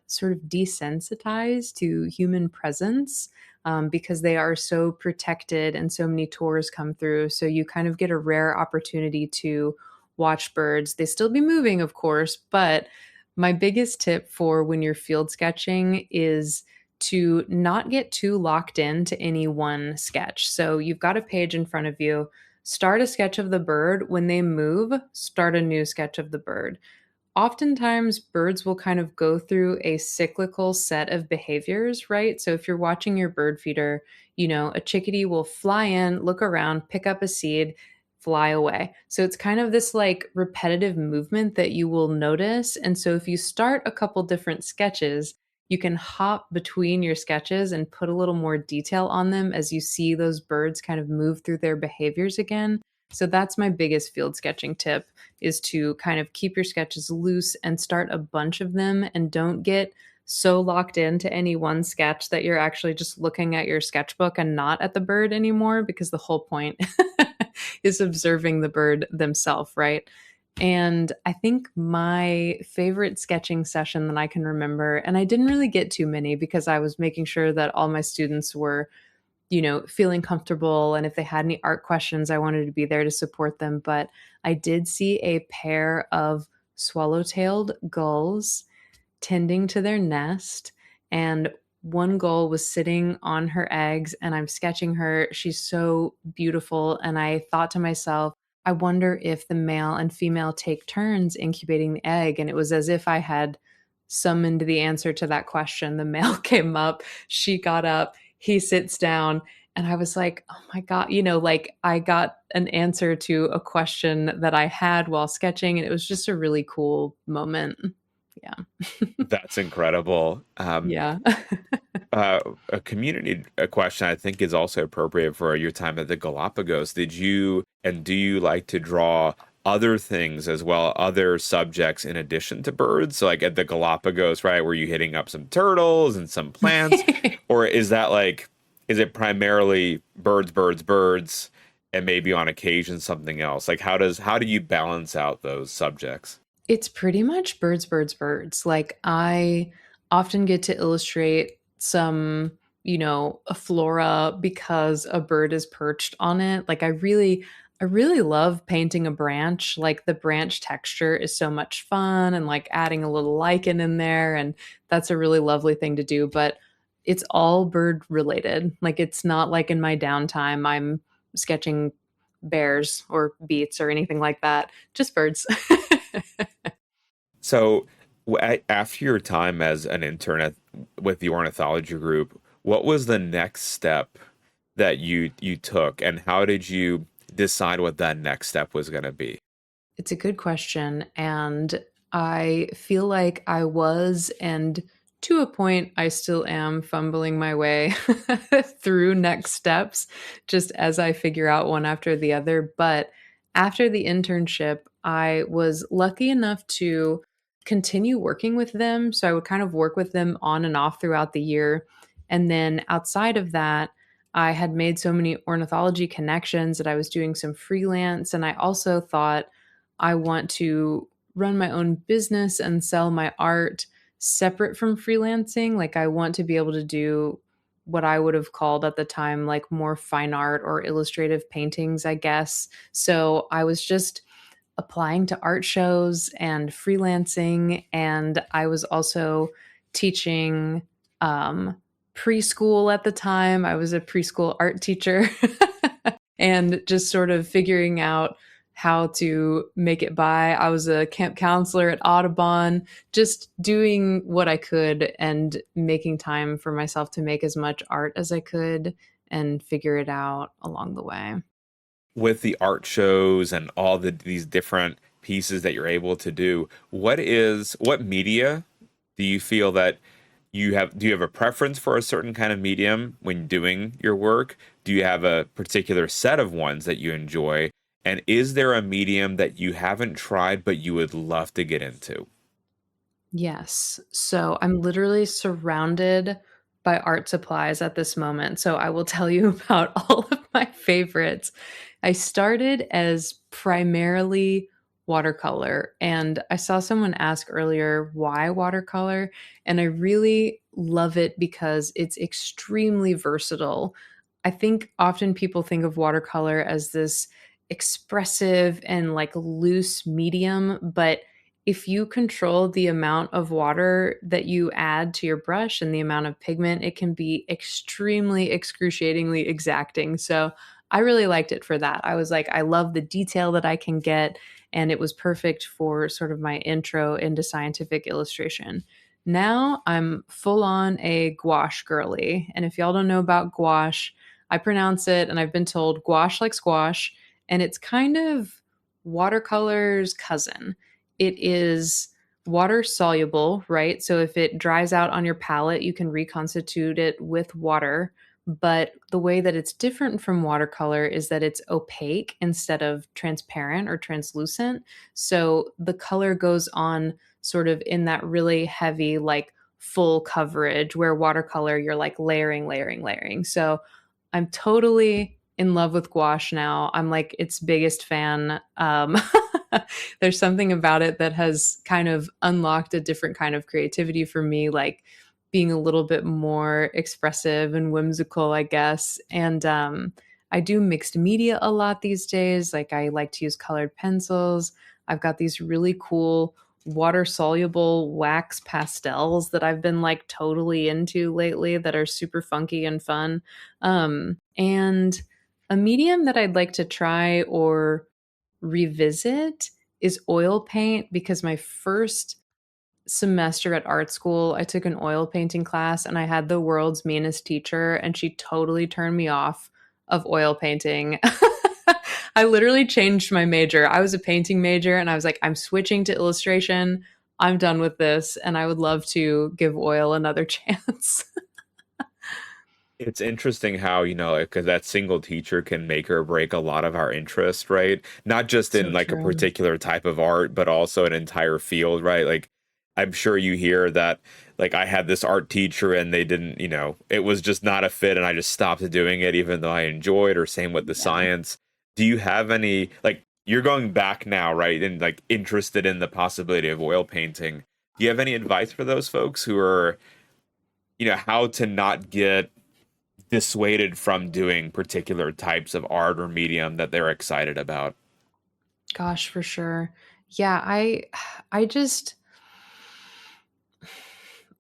Speaker 1: sort of desensitized to human presence because they are so protected and so many tours come through. So you kind of get a rare opportunity to watch birds. They still be moving, of course, but my biggest tip for when you're field sketching is to not get too locked into any one sketch. So you've got a page in front of you, start a sketch of the bird. When they move, start a new sketch of the bird. Oftentimes birds will kind of go through a cyclical set of behaviors, right? So if you're watching your bird feeder, a chickadee will fly in, look around, pick up a seed, fly away. So it's kind of this like repetitive movement that you will notice. And so if you start a couple different sketches, you can hop between your sketches and put a little more detail on them as you see those birds kind of move through their behaviors again. So that's my biggest field sketching tip, is to kind of keep your sketches loose and start a bunch of them, and don't get so locked into any one sketch that you're actually just looking at your sketchbook and not at the bird anymore, because the whole point is observing the bird themselves, right? And I think my favorite sketching session that I can remember, and I didn't really get too many because I was making sure that all my students were, feeling comfortable. And if they had any art questions, I wanted to be there to support them. But I did see a pair of swallow-tailed gulls tending to their nest, and one gull was sitting on her eggs, and I'm sketching her. She's so beautiful, and I thought to myself, I wonder if the male and female take turns incubating the egg. And it was as if I had summoned the answer to that question. The male came up, she got up, he sits down, and I was like, oh my God, like I got an answer to a question that I had while sketching. And it was just a really cool moment. Yeah.
Speaker 3: That's incredible.
Speaker 1: Yeah.
Speaker 3: A community a question I think is also appropriate for your time at the Galapagos. Did you and do you like to draw other things as well, other subjects in addition to birds? So like at the Galapagos, right, were you hitting up some turtles and some plants? Or is that like, is it primarily birds, birds, birds, and maybe on occasion something else? Like how do you balance out those subjects?
Speaker 1: It's pretty much birds, birds, birds. Like I often get to illustrate some, a flora because a bird is perched on it. Like I really love painting a branch. Like the branch texture is so much fun, and like adding a little lichen in there, and that's a really lovely thing to do, but it's all bird related. Like it's not like in my downtime I'm sketching bears or beets or anything like that. Just birds.
Speaker 3: So, after your time as an intern with the ornithology group, what was the next step that you took, and how did you decide what that next step was going to be?
Speaker 1: It's a good question. And I feel like I was, and to a point, I still am fumbling my way through next steps just as I figure out one after the other. But after the internship, I was lucky enough to continue working with them. So I would kind of work with them on and off throughout the year. And then outside of that, I had made so many ornithology connections that I was doing some freelance. And I also thought, I want to run my own business and sell my art separate from freelancing. Like, I want to be able to do what I would have called at the time, like more fine art or illustrative paintings, I guess. So I was just applying to art shows and freelancing. And I was also teaching um, preschool at the time. I was a preschool art teacher. And just sort of figuring out how to make it by. I was a camp counselor at Audubon, just doing what I could and making time for myself to make as much art as I could and figure it out along the way.
Speaker 3: With the art shows and all these different pieces that you're able to do, what media do you feel that do you have a preference for a certain kind of medium when doing your work? Do you have a particular set of ones that you enjoy? And is there a medium that you haven't tried but you would love to get into?
Speaker 1: Yes. So I'm literally surrounded by art supplies at this moment. So I will tell you about all of my favorites. I started as primarily watercolor, and I saw someone ask earlier why watercolor, and I really love it because it's extremely versatile. I think often people think of watercolor as this expressive and like loose medium, but if you control the amount of water that you add to your brush and the amount of pigment, it can be extremely excruciatingly exacting. So I really liked it for that. I was like, I love the detail that I can get, and it was perfect for sort of my intro into scientific illustration. Now I'm full on a gouache girly. And if y'all don't know about gouache, I pronounce it, and I've been told gouache like squash, and it's kind of watercolor's cousin. It is water soluble, right? So if it dries out on your palette, you can reconstitute it with water. But the way that it's different from watercolor is that it's opaque instead of transparent or translucent. So the color goes on sort of in that really heavy, like full coverage, where watercolor, you're like layering, layering, layering. So I'm totally in love with gouache now. I'm like its biggest fan. There's something about it that has kind of unlocked a different kind of creativity for me, like being a little bit more expressive and whimsical, I guess. And I do mixed media a lot these days. Like I like to use colored pencils. I've got these really cool water soluble wax pastels that I've been like totally into lately that are super funky and fun. And a medium that I'd like to try or revisit is oil paint because my first semester at art school, I took an oil painting class and I had the world's meanest teacher, and she totally turned me off of oil painting. I literally changed my major. I was a painting major and I was like, I'm switching to illustration. I'm done with this. And I would love to give oil another chance.
Speaker 3: It's interesting how, because that single teacher can make or break a lot of our interest, right? Not just in
Speaker 1: So
Speaker 3: like a
Speaker 1: true.
Speaker 3: particular type of art, but also an entire field, right? Like, I'm sure you hear that, like, I had this art teacher and they didn't, it was just not a fit and I just stopped doing it even though I enjoyed, or same with the
Speaker 1: Yeah.
Speaker 3: science. Do you have any, like, you're going back now, right? And like interested in the possibility of oil painting. Do you have any advice for those folks who are, how to not get dissuaded from doing particular types of art or medium that they're excited about?
Speaker 1: Gosh, for sure. Yeah, I just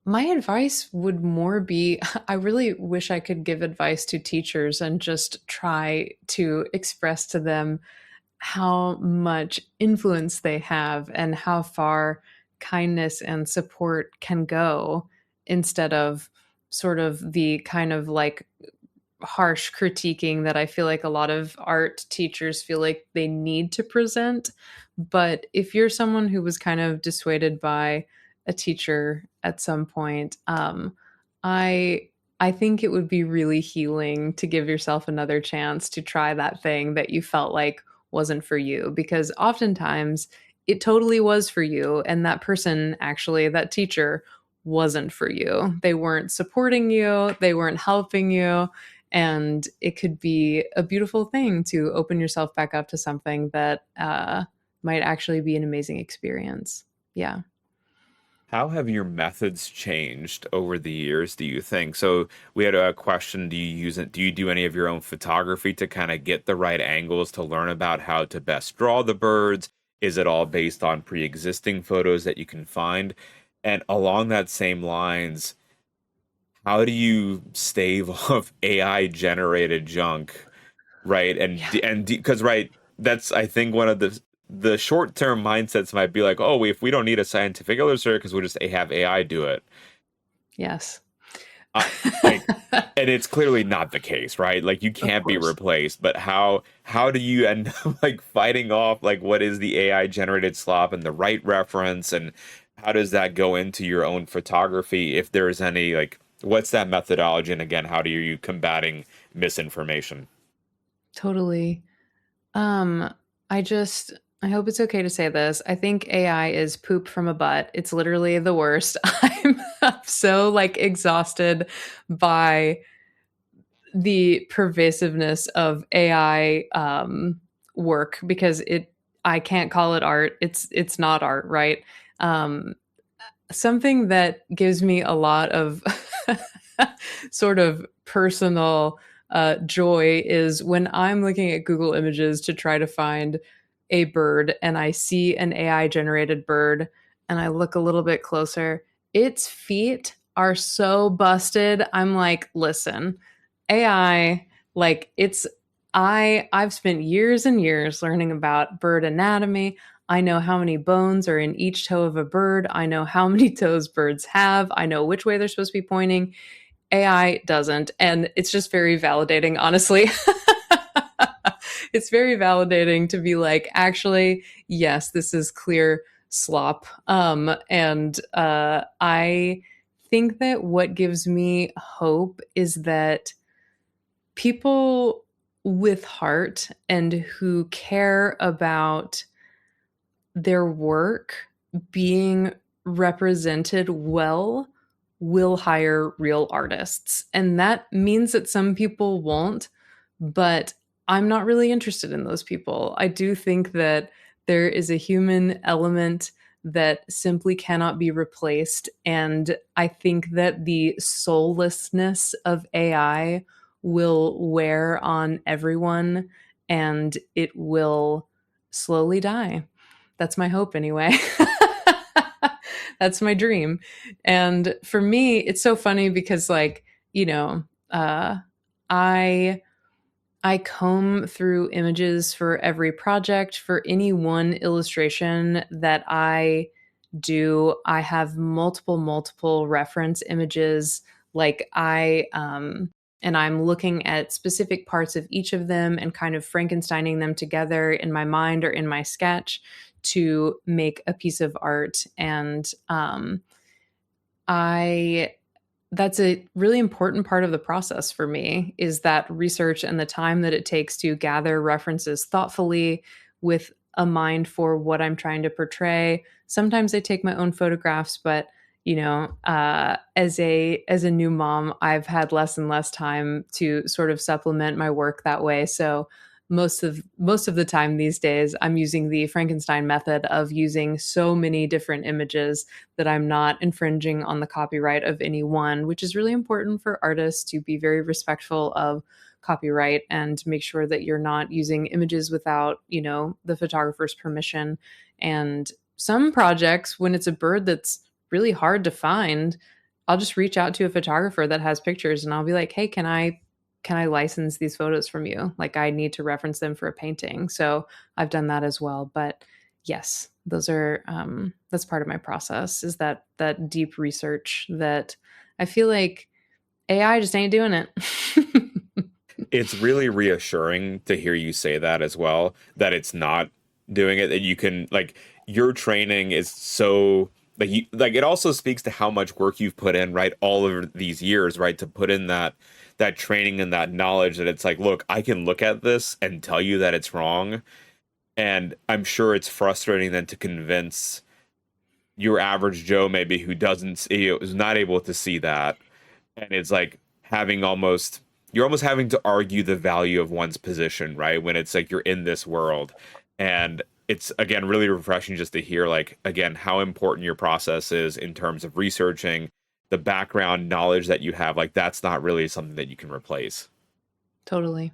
Speaker 1: my advice would more be I really wish I could give advice to teachers and just try to express to them how much influence they have and how far kindness and support can go instead of sort of the kind of like harsh critiquing that I feel like a lot of art teachers feel like they need to present. But if you're someone who was kind of dissuaded by a teacher at some point, I I think it would be really healing to give yourself another chance to try that thing that you felt like wasn't for you, because oftentimes it totally was for you, and that person, actually that teacher, wasn't for you. They weren't supporting you, they weren't helping you, and it could be a beautiful thing to open yourself back up to something that might actually be an amazing experience. Yeah.
Speaker 3: How have your methods changed over the years, do you think? So we had a question, do you do any of your own photography to kind of get the right angles to learn about how to best draw the birds? Is it all based on pre-existing photos that you can find? And along that same lines, how do you stave off AI generated junk, right?
Speaker 1: Yeah.
Speaker 3: And because right, that's I think one of the short term mindsets might be like, oh, if we don't need a scientific illustrator because we'll just have AI do it.
Speaker 1: Yes.
Speaker 3: Uh, like, and it's clearly not the case, right? Like you
Speaker 1: Of
Speaker 3: can't be
Speaker 1: course.
Speaker 3: replaced. But how do you end up like fighting off like what is the AI generated slop and the right reference, and how does that go into your own photography if there's any like what's that methodology, and again how do you combating misinformation?
Speaker 1: Totally. Um, I just I hope it's okay to say this. I think AI is poop from a butt. It's literally the worst. I'm so like exhausted by the pervasiveness of AI work because it I can't call it art. It's not art, right? Um, Something that gives me a lot of sort of personal joy is when I'm looking at Google Images to try to find a bird and I see an AI generated bird and I look a little bit closer. Its feet are so busted. I'm like, listen, AI, like I've spent years and years learning about bird anatomy. I know how many bones are in each toe of a bird. I know how many toes birds have. I know which way they're supposed to be pointing. AI doesn't. And it's just very validating, honestly. It's very validating to be like, actually, yes, this is clear slop. And I think that what gives me hope is that people with heart and who care about their work being represented well will hire real artists. And that means that some people won't, but I'm not really interested in those people. I do think that There is a human element that simply cannot be replaced. And I think that the soullessness of AI will wear on everyone and it will slowly die. That's my hope, anyway. That's my dream. And for me, it's so funny because, like, you know, uh, I I comb through images for every project. For any one illustration that I do, I have multiple reference images. Like and I'm looking at specific parts of each of them and kind of Frankensteining them together in my mind or in my sketch to make a piece of art. And I that's a really important part of the process for me, is that research and the time that it takes to gather references thoughtfully with a mind for what I'm trying to portray. Sometimes I take my own photographs, but as a new mom, I've had less and less time to sort of supplement my work that way. So most of the time these days, I'm using the Frankenstein method of using so many different images that I'm not infringing on the copyright of any one, which is really important for artists to be very respectful of copyright and make sure that you're not using images without, the photographer's permission. And some projects, when it's a bird that's really hard to find, I'll just reach out to a photographer that has pictures and I'll be like, "Hey, can I license these photos from you? Like, I need to reference them for a painting." So I've done that as well. But yes, that's part of my process, is that deep research that I feel like AI just ain't doing it.
Speaker 3: It's really reassuring to hear you say that as well, that it's not doing it, that you can, like, your training is so, like, it also speaks to how much work you've put in, right, all of these years, right, to put in that training and that knowledge, that it's like, look, I can look at this and tell you that it's wrong. And I'm sure it's frustrating then to convince your average Joe, maybe, who doesn't see, is not able to see that. And it's like you're almost having to argue the value of one's position, right? When it's like you're in this world. And it's, again, really refreshing just to hear, like, again, how important your process is in terms of researching the background knowledge that you have. Like, that's not really something that you can replace.
Speaker 1: Totally.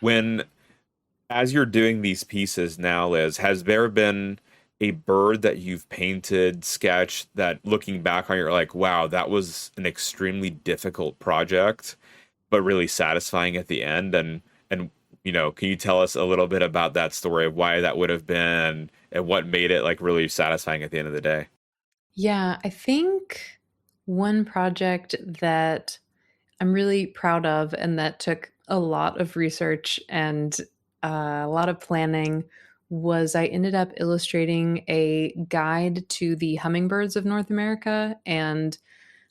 Speaker 3: When, as you're doing these pieces now, Liz, has there been a bird that you've painted, sketched, that looking back on, you're like, wow, that was an extremely difficult project, but really satisfying at the end? And can you tell us a little bit about that story of why that would have been and what made it, like, really satisfying at the end of the day?
Speaker 1: Yeah, I think one project that I'm really proud of and that took a lot of research and a lot of planning was I ended up illustrating a guide to the hummingbirds of North America. And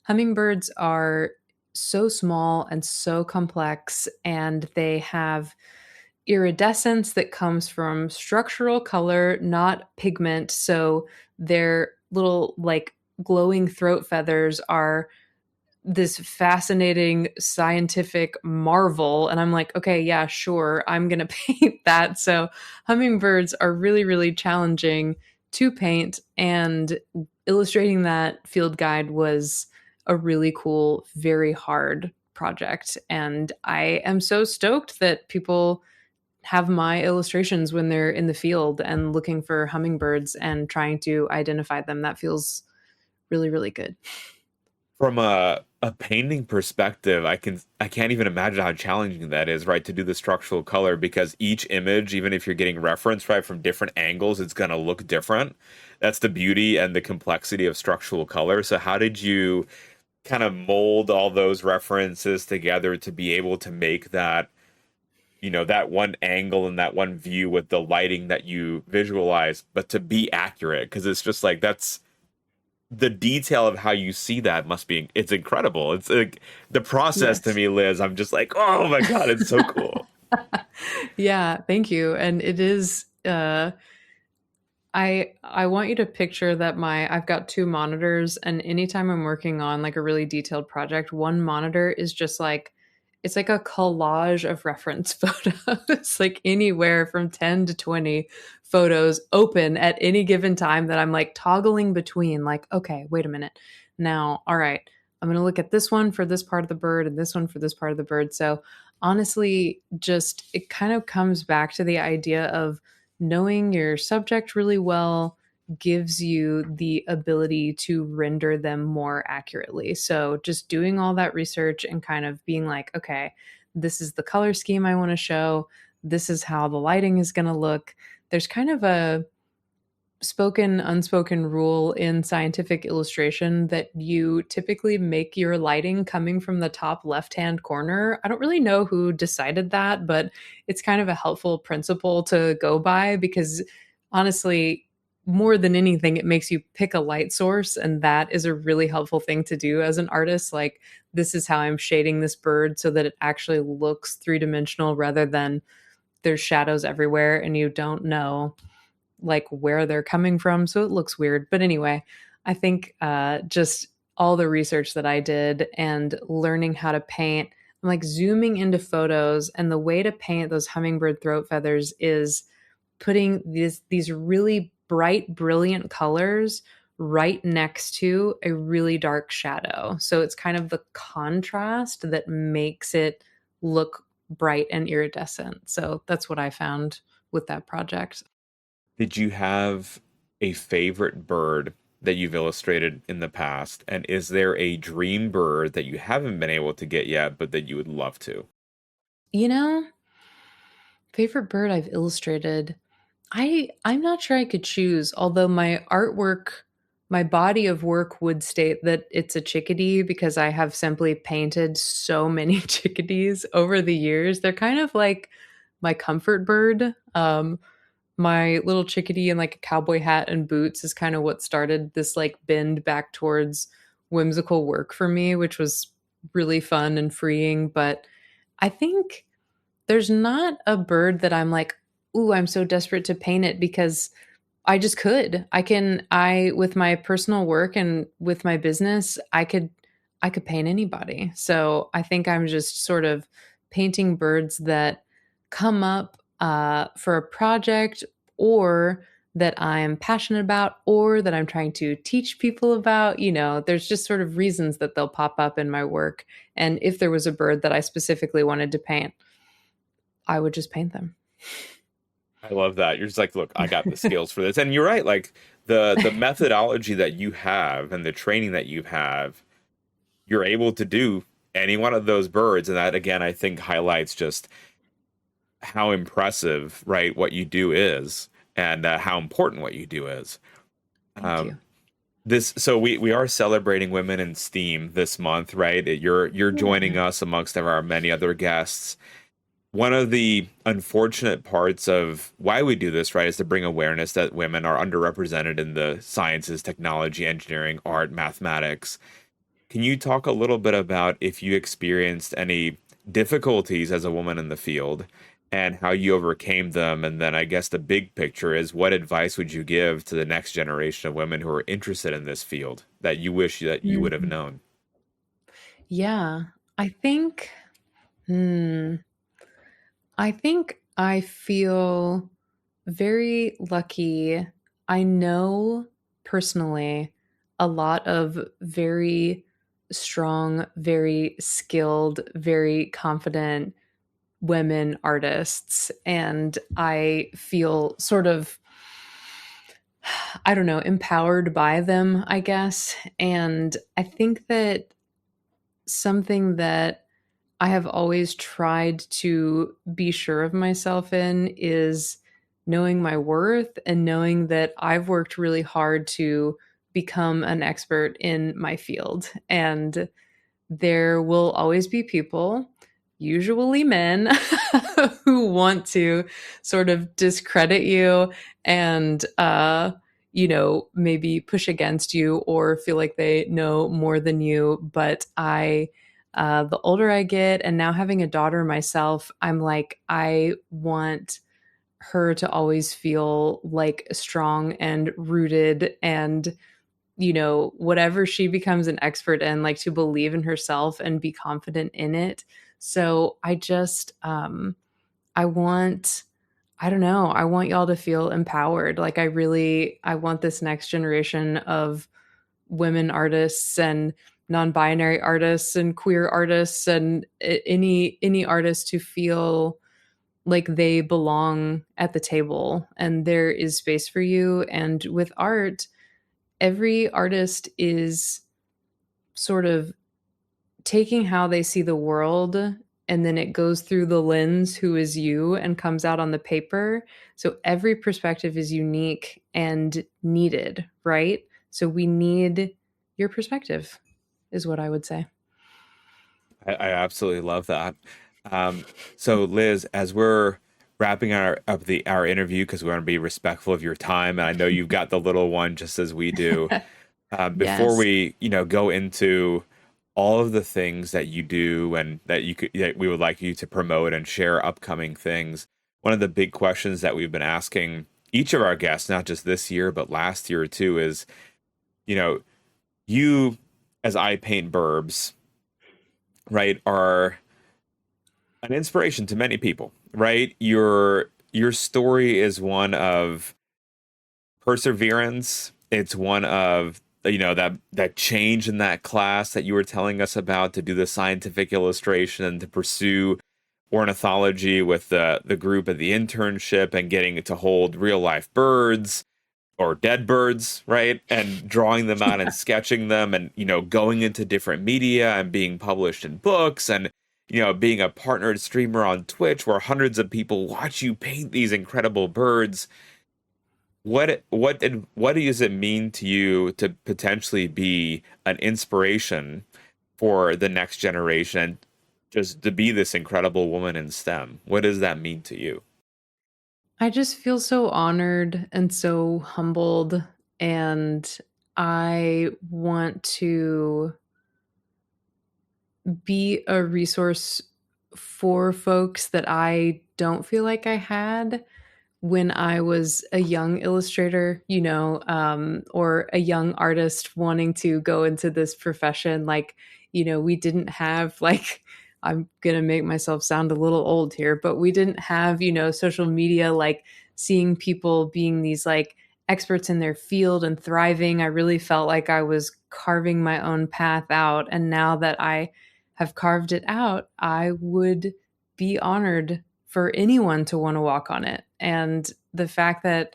Speaker 1: hummingbirds are so small and so complex, and they have iridescence that comes from structural color, not pigment. So their little, like, glowing throat feathers are this fascinating scientific marvel. And I'm like, okay, yeah, sure, I'm going to paint that. So hummingbirds are really, really challenging to paint. And illustrating that field guide was a really cool, very hard project. And I am so stoked that people have my illustrations when they're in the field and looking for hummingbirds and trying to identify them. That feels really, really good.
Speaker 3: From a painting perspective, I can't even imagine how challenging that is, right, to do the structural color, because each image, even if you're getting reference, right, from different angles, it's going to look different. That's the beauty and the complexity of structural color. So how did you kind of mold all those references together to be able to make that, that one angle and that one view with the lighting that you visualize, but to be accurate? Because it's just like, that's the detail of how you see that must be, it's incredible. It's like the process to
Speaker 1: Yes.
Speaker 3: me, Liz, I'm just like, oh my God, it's so cool.
Speaker 1: Yeah, thank you. And it is I want you to picture that I've got two monitors, and anytime I'm working on like a really detailed project, one monitor is just like it's like a collage of reference photos, like anywhere from 10 to 20 photos open at any given time that I'm like toggling between, like, okay, wait a minute. Now, all right, I'm going to look at this one for this part of the bird and this one for this part of the bird. So, honestly, just it kind of comes back to the idea of knowing your subject really well gives you the ability to render them more accurately. So just doing all that research and kind of being like, okay, this is the color scheme I want to show. This is how the lighting is going to look. There's kind of a spoken, unspoken rule in scientific illustration that you typically make your lighting coming from the top left hand corner. I don't really know who decided that, but it's kind of a helpful principle to go by because honestly, more than anything, it makes you pick a light source. And that is a really helpful thing to do as an artist. Like, this is how I'm shading this bird so that it actually looks three dimensional rather than there's shadows everywhere and you don't know like where they're coming from, so it looks weird. But anyway, I think just all the research that I did and learning how to paint, I'm like zooming into photos, and the way to paint those hummingbird throat feathers is putting these really bright, brilliant colors right next to a really dark shadow. So it's kind of the contrast that makes it look bright and iridescent. So that's what I found with that project.
Speaker 3: Did you have a favorite bird that you've illustrated in the past? And is there a dream bird that you haven't been able to get yet, but that you would love to?
Speaker 1: You know, favorite bird I've illustrated. I'm not sure I could choose, although my artwork, my body of work would state that it's a chickadee because I have simply painted so many chickadees over the years. They're kind of like my comfort bird. My little chickadee in like a cowboy hat and boots is kind of what started this like bend back towards whimsical work for me, which was really fun and freeing. But I think there's not a bird that I'm like, ooh, I'm so desperate to paint it because I just could. I with my personal work and with my business, I could paint anybody. So I think I'm just sort of painting birds that come up for a project or that I'm passionate about or that I'm trying to teach people about. There's just sort of reasons that they'll pop up in my work. And if there was a bird that I specifically wanted to paint, I would just paint them.
Speaker 3: I love that. You're just like, look, I got the skills for this. And you're right, like the methodology that you have and the training that you have, you're able to do any one of those birds. And that again, I think highlights just how impressive, right, what you do is and how important what you do is.
Speaker 1: Thank
Speaker 3: Um,
Speaker 1: you.
Speaker 3: so we are celebrating women in STEAM this month, right? You're joining
Speaker 1: Yeah.
Speaker 3: us amongst our many other guests. One of the unfortunate parts of why we do this, right, is to bring awareness that women are underrepresented in the sciences, technology, engineering, art, mathematics. Can you talk a little bit about if you experienced any difficulties as a woman in the field and how you overcame them? And then I guess the big picture is what advice would you give to the next generation of women who are interested in this field that you wish that you would have
Speaker 1: Mhm.
Speaker 3: known?
Speaker 1: Yeah. I think, hmm, I think I feel very lucky. I know personally a lot of very strong, very skilled, very confident women artists. And I feel sort of, I don't know, empowered by them, I guess. And I think that something that I have always tried to be sure of myself in is knowing my worth and knowing that I've worked really hard to become an expert in my field. And there will always be people, usually men, who want to sort of discredit you and, maybe push against you or feel like they know more than you. But the older I get, and now having a daughter myself, I'm like, I want her to always feel like strong and rooted and whatever she becomes an expert in, like to believe in herself and be confident in it. So I want, I don't know, I want y'all to feel empowered. Like I want this next generation of women artists and non-binary artists and queer artists and any artist to feel like they belong at the table and there is space for you. And with art, every artist is sort of taking how they see the world, and then it goes through the lens who is you and comes out on the paper. So every perspective is unique and needed, right? So we need your perspective is what I would say.
Speaker 3: I absolutely love that. So Liz, as we're wrapping our interview, because we want to be respectful of your time, and I know you've got the little one just as we do. Before
Speaker 1: Yes.
Speaker 3: we, go into all of the things that you do and that we would like you to promote and share upcoming things, one of the big questions that we've been asking each of our guests, not just this year but last year too, is, you know, you as I Paint Burbs, right, are an inspiration to many people, right? Your story is one of perseverance. It's one of, that change in that class that you were telling us about, to do the scientific illustration and to pursue ornithology with the group at the internship, and getting to hold real life birds or dead birds, right? And drawing them out and sketching them, and, going into different media and being published in books, and, being a partnered streamer on Twitch where hundreds of people watch you paint these incredible birds. What does it mean to you to potentially be an inspiration for the next generation, just to be this incredible woman in STEM? What does that mean to you?
Speaker 1: I just feel so honored and so humbled, and I want to be a resource for folks that I don't feel like I had when I was a young illustrator, or a young artist wanting to go into this profession. Like, we didn't have like, I'm going to make myself sound a little old here, but we didn't have, social media, like seeing people being these like experts in their field and thriving. I really felt like I was carving my own path out. And now that I have carved it out, I would be honored for anyone to want to walk on it. And the fact that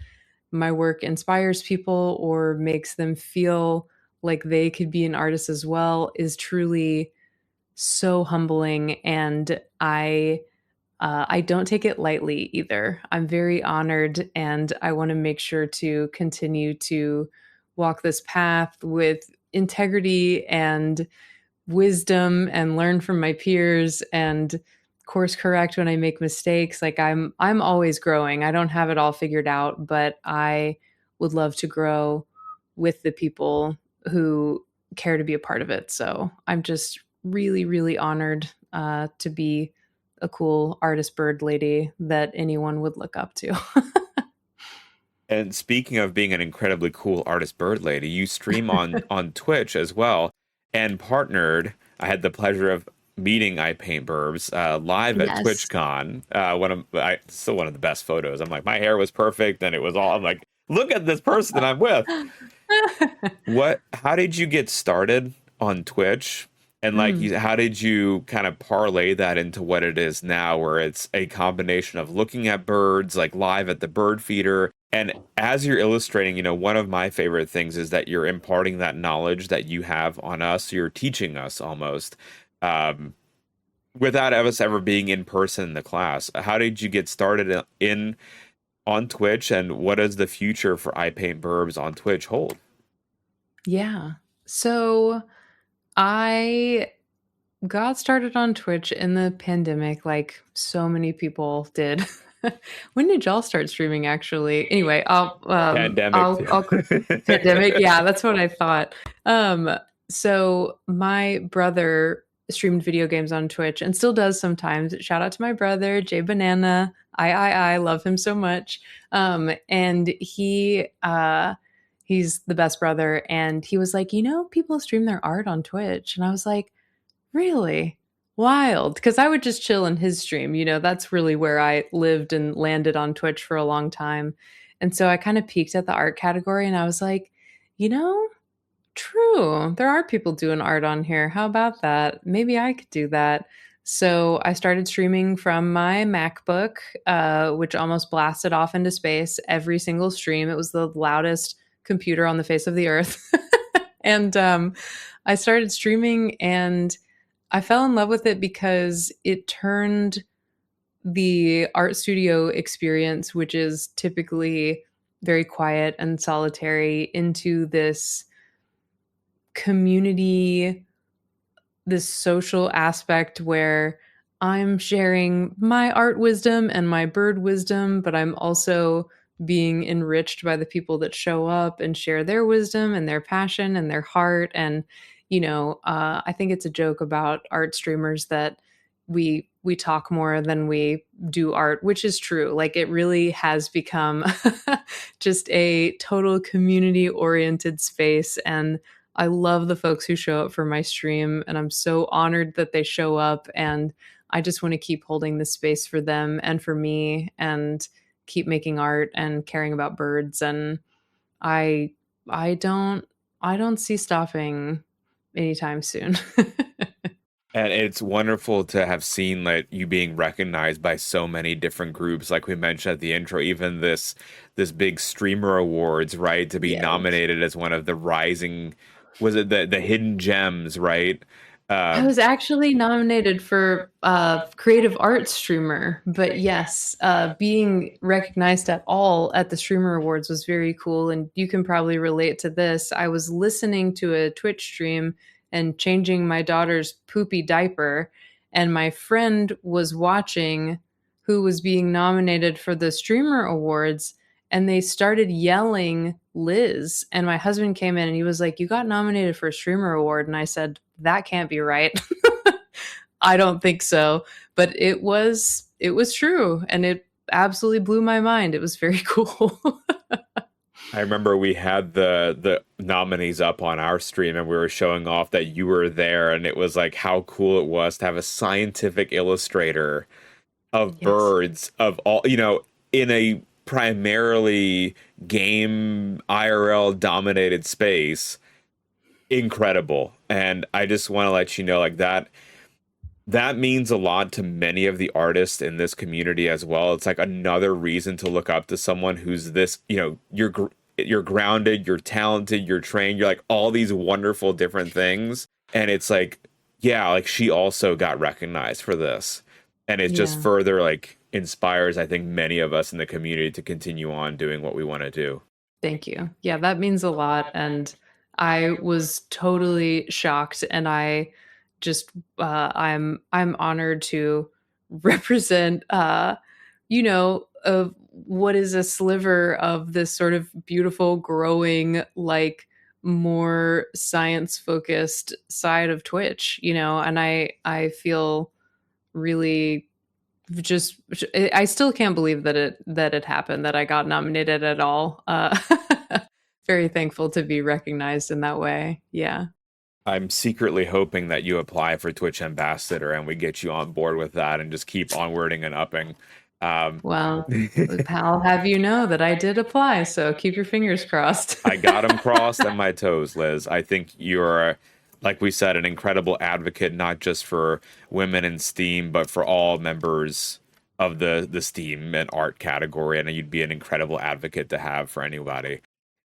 Speaker 1: my work inspires people or makes them feel like they could be an artist as well is truly so humbling. And I don't take it lightly either. I'm very honored, and I want to make sure to continue to walk this path with integrity and wisdom and learn from my peers and course correct when I make mistakes. Like I'm always growing. I don't have it all figured out, but I would love to grow with the people who care to be a part of it. So I'm just really, really honored to be a cool artist bird lady that anyone would look up to.
Speaker 3: And speaking of being an incredibly cool artist bird lady, you stream on Twitch as well, and partnered. I had the pleasure of meeting I Paint Burbs live at
Speaker 1: Yes.
Speaker 3: TwitchCon. Still one of the best photos. I'm like, my hair was perfect, and it was all. I'm like, look at this person that I'm with. How did you get started on Twitch? And like,
Speaker 1: Mm.
Speaker 3: how did you kind of parlay that into what it is now, where it's a combination of looking at birds, like live at the bird feeder? And as you're illustrating, one of my favorite things is that you're imparting that knowledge that you have on us. You're teaching us almost, um, without us ever being in person in the class. How did you get started in on Twitch, and what does the future for I Paint Burbs on Twitch hold?
Speaker 1: Yeah. So I got started on Twitch in the pandemic, like so many people did. When did y'all start streaming? Actually, anyway,
Speaker 3: Pandemic too.
Speaker 1: I'll pandemic. Yeah, that's what I thought. Um, so my brother streamed video games on Twitch and still does sometimes. Shout out to my brother, Jay Banana. I love him so much. And he He's the best brother. And he was like, people stream their art on Twitch. And I was like, really? Wild. Because I would just chill in his stream. That's really where I lived and landed on Twitch for a long time. And so I kind of peeked at the art category and I was like, you know, true. There are people doing art on here. How about that? Maybe I could do that. So I started streaming from my MacBook, which almost blasted off into space every single stream. It was the loudest computer on the face of the earth. And I started streaming and I fell in love with it because it turned the art studio experience, which is typically very quiet and solitary, into community, this social aspect where I'm sharing my art wisdom and my bird wisdom, but I'm also being enriched by the people that show up and share their wisdom and their passion and their heart. And, I think it's a joke about art streamers that we talk more than we do art, which is true. Like it really has become just a total community oriented space. And I love the folks who show up for my stream, and I'm so honored that they show up. And I just want to keep holding this space for them and for me, and keep making art and caring about birds. And I, I don't, I don't see stopping anytime soon.
Speaker 3: And it's wonderful to have seen like you being recognized by so many different groups, like we mentioned at the intro, even this big streamer awards, right? To be
Speaker 1: Yes.
Speaker 3: nominated as one of the rising, was it the hidden gems, right?
Speaker 1: I
Speaker 3: Um,
Speaker 1: was actually nominated for creative arts streamer, but yes, being recognized at all at the streamer awards was very cool. And you can probably relate to this. I was listening to a Twitch stream and changing my daughter's poopy diaper, and my friend was watching who was being nominated for the streamer awards, and they started yelling Liz. And my husband came in and he was like, "You got nominated for a streamer award." And I said, "That can't be right." I don't think so. But it was true, and it absolutely blew my mind. It was very cool.
Speaker 3: I remember we had the nominees up on our stream and we were showing off that you were there, and it was like how cool it was to have a scientific illustrator of
Speaker 1: Yes.
Speaker 3: birds of all, in a primarily game IRL dominated space. Incredible. And I just want to let you know like that means a lot to many of the artists in this community as well. It's like another reason to look up to someone who's this, you're grounded, you're talented, you're trained, you're like all these wonderful different things. And it's like, yeah, like she also got recognized for this. And it just
Speaker 1: Yeah.
Speaker 3: further like inspires, I think, many of us in the community to continue on doing what we want to do.
Speaker 1: Thank you. Yeah, that means a lot. And I was totally shocked, and just I'm honored to represent of what is a sliver of this sort of beautiful, growing, like more science focused side of Twitch, and I feel really just I still can't believe that it happened, that I got nominated at all. Very thankful to be recognized in that way. Yeah.
Speaker 3: I'm secretly hoping that you apply for Twitch Ambassador and we get you on board with that and just keep onwarding and upping. Um,
Speaker 1: Well, I'll have you know that I did apply, so keep your fingers crossed.
Speaker 3: I got them crossed and my toes, Liz. I think you're, like we said, an incredible advocate, not just for women in STEAM, but for all members of the STEAM and art category. And you'd be an incredible advocate to have for anybody.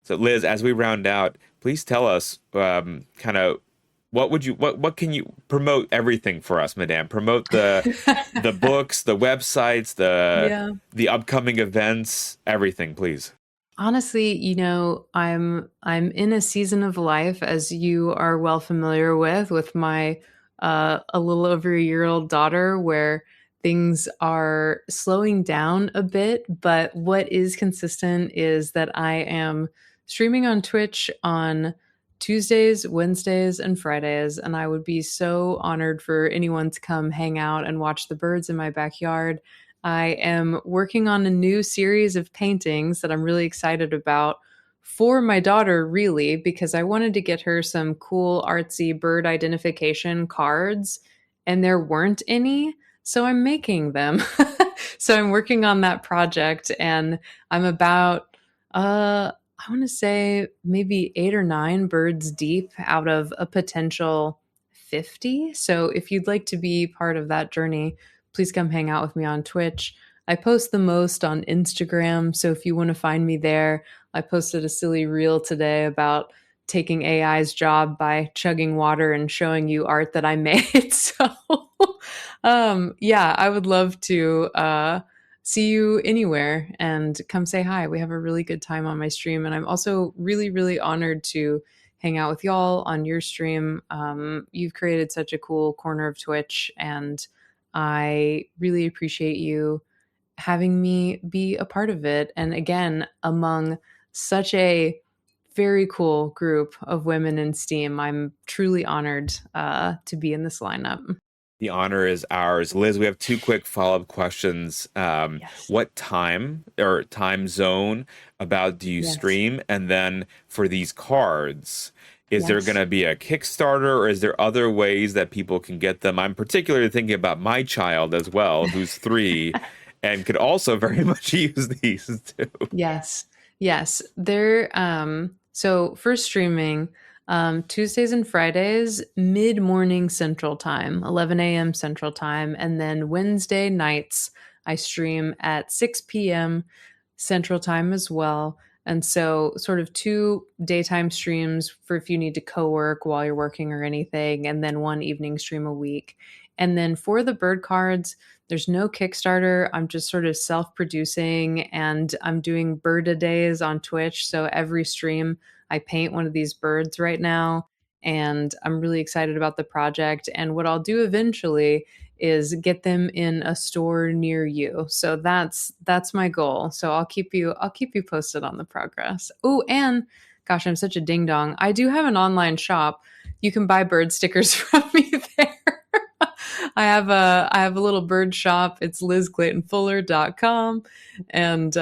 Speaker 3: So, Liz, as we round out, please tell us kind of what can you promote everything for us, Madame? Promote the books, the websites,
Speaker 1: Yeah.
Speaker 3: the upcoming events, everything, please.
Speaker 1: Honestly, I'm in a season of life, as you are well familiar with my a little over a year old daughter, where things are slowing down a bit. But what is consistent is that I am streaming on Twitch on Tuesdays, Wednesdays, and Fridays, and I would be so honored for anyone to come hang out and watch the birds in my backyard. I am working on a new series of paintings that I'm really excited about for my daughter, really, because I wanted to get her some cool artsy bird identification cards, and there weren't any. So I'm making them. So I'm working on that project, and I'm about, I want to say maybe 8 or 9 birds deep out of a potential 50. So if you'd like to be part of that journey, please come hang out with me on Twitch. I post the most on Instagram. So if you want to find me there, I posted a silly reel today about taking AI's job by chugging water and showing you art that I made. So, yeah, I would love to see you anywhere and come say hi. We have a really good time on my stream. And I'm also really, really honored to hang out with y'all on your stream. You've created such a cool corner of Twitch, and I really appreciate you having me be a part of it. And again, among such a very cool group of women in STEAM, I'm truly honored to be in this lineup.
Speaker 3: The honor is ours. Liz, we have two quick follow-up questions.
Speaker 1: Yes.
Speaker 3: What time or time zone about do you
Speaker 1: Yes.
Speaker 3: stream? And then for these cards, is there going
Speaker 1: Yes.
Speaker 3: to be a Kickstarter, or is there other ways that people can get them? I'm particularly thinking about my child as well, who's 3 and could also very much use these too.
Speaker 1: Yes. Yes. They're so for streaming, Tuesdays and Fridays, mid-morning Central Time, 11 a.m. Central Time, and then Wednesday nights I stream at 6 p.m. Central Time as well. And so, sort of 2 daytime streams for if you need to co work while you're working or anything, and then 1 evening stream a week. And then for the bird cards, there's no Kickstarter. I'm just sort of self producing, and I'm doing bird a days on Twitch. So every stream, I paint one of these birds right now. And I'm really excited about the project. And what I'll do eventually is get them in a store near you. So that's my goal. So I'll keep you posted on the progress. Oh, and gosh, I'm such a ding dong. I do have an online shop. You can buy bird stickers from me there. I have a little bird shop. It's lizclaytonfuller.com. And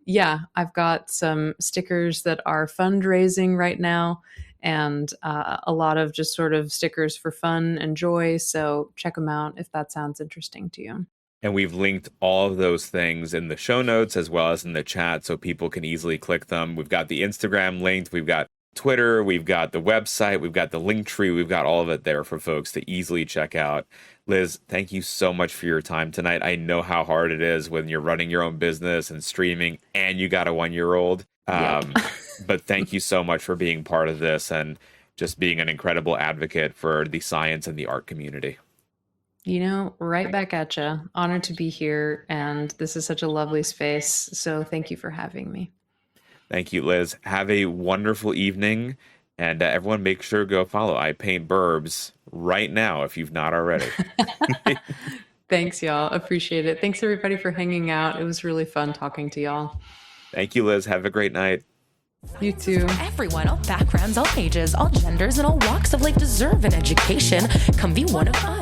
Speaker 1: yeah, I've got some stickers that are fundraising right now, and a lot of just sort of stickers for fun and joy. So check them out if that sounds interesting to you.
Speaker 3: And we've linked all of those things in the show notes as well as in the chat so people can easily click them. We've got the Instagram linked, we've got Twitter, we've got the website, we've got the link tree, we've got all of it there for folks to easily check out. Liz, thank you so much for your time tonight. I know how hard it is when you're running your own business and streaming and you got a 1-year-old.
Speaker 1: Yep.
Speaker 3: But thank you so much for being part of this and just being an incredible advocate for the science and the art community.
Speaker 1: Right back at you. Honored to be here. And this is such a lovely space. So thank you for having me.
Speaker 3: Thank you, Liz. Have a wonderful evening. And everyone make sure to go follow IPaintBirbs right now if you've not already.
Speaker 1: Thanks, y'all. Appreciate it. Thanks, everybody, for hanging out. It was really fun talking to y'all.
Speaker 3: Thank you, Liz. Have a great night.
Speaker 1: You too.
Speaker 2: Everyone, all backgrounds, all ages, all genders, and all walks of life deserve an education. Come be one of us.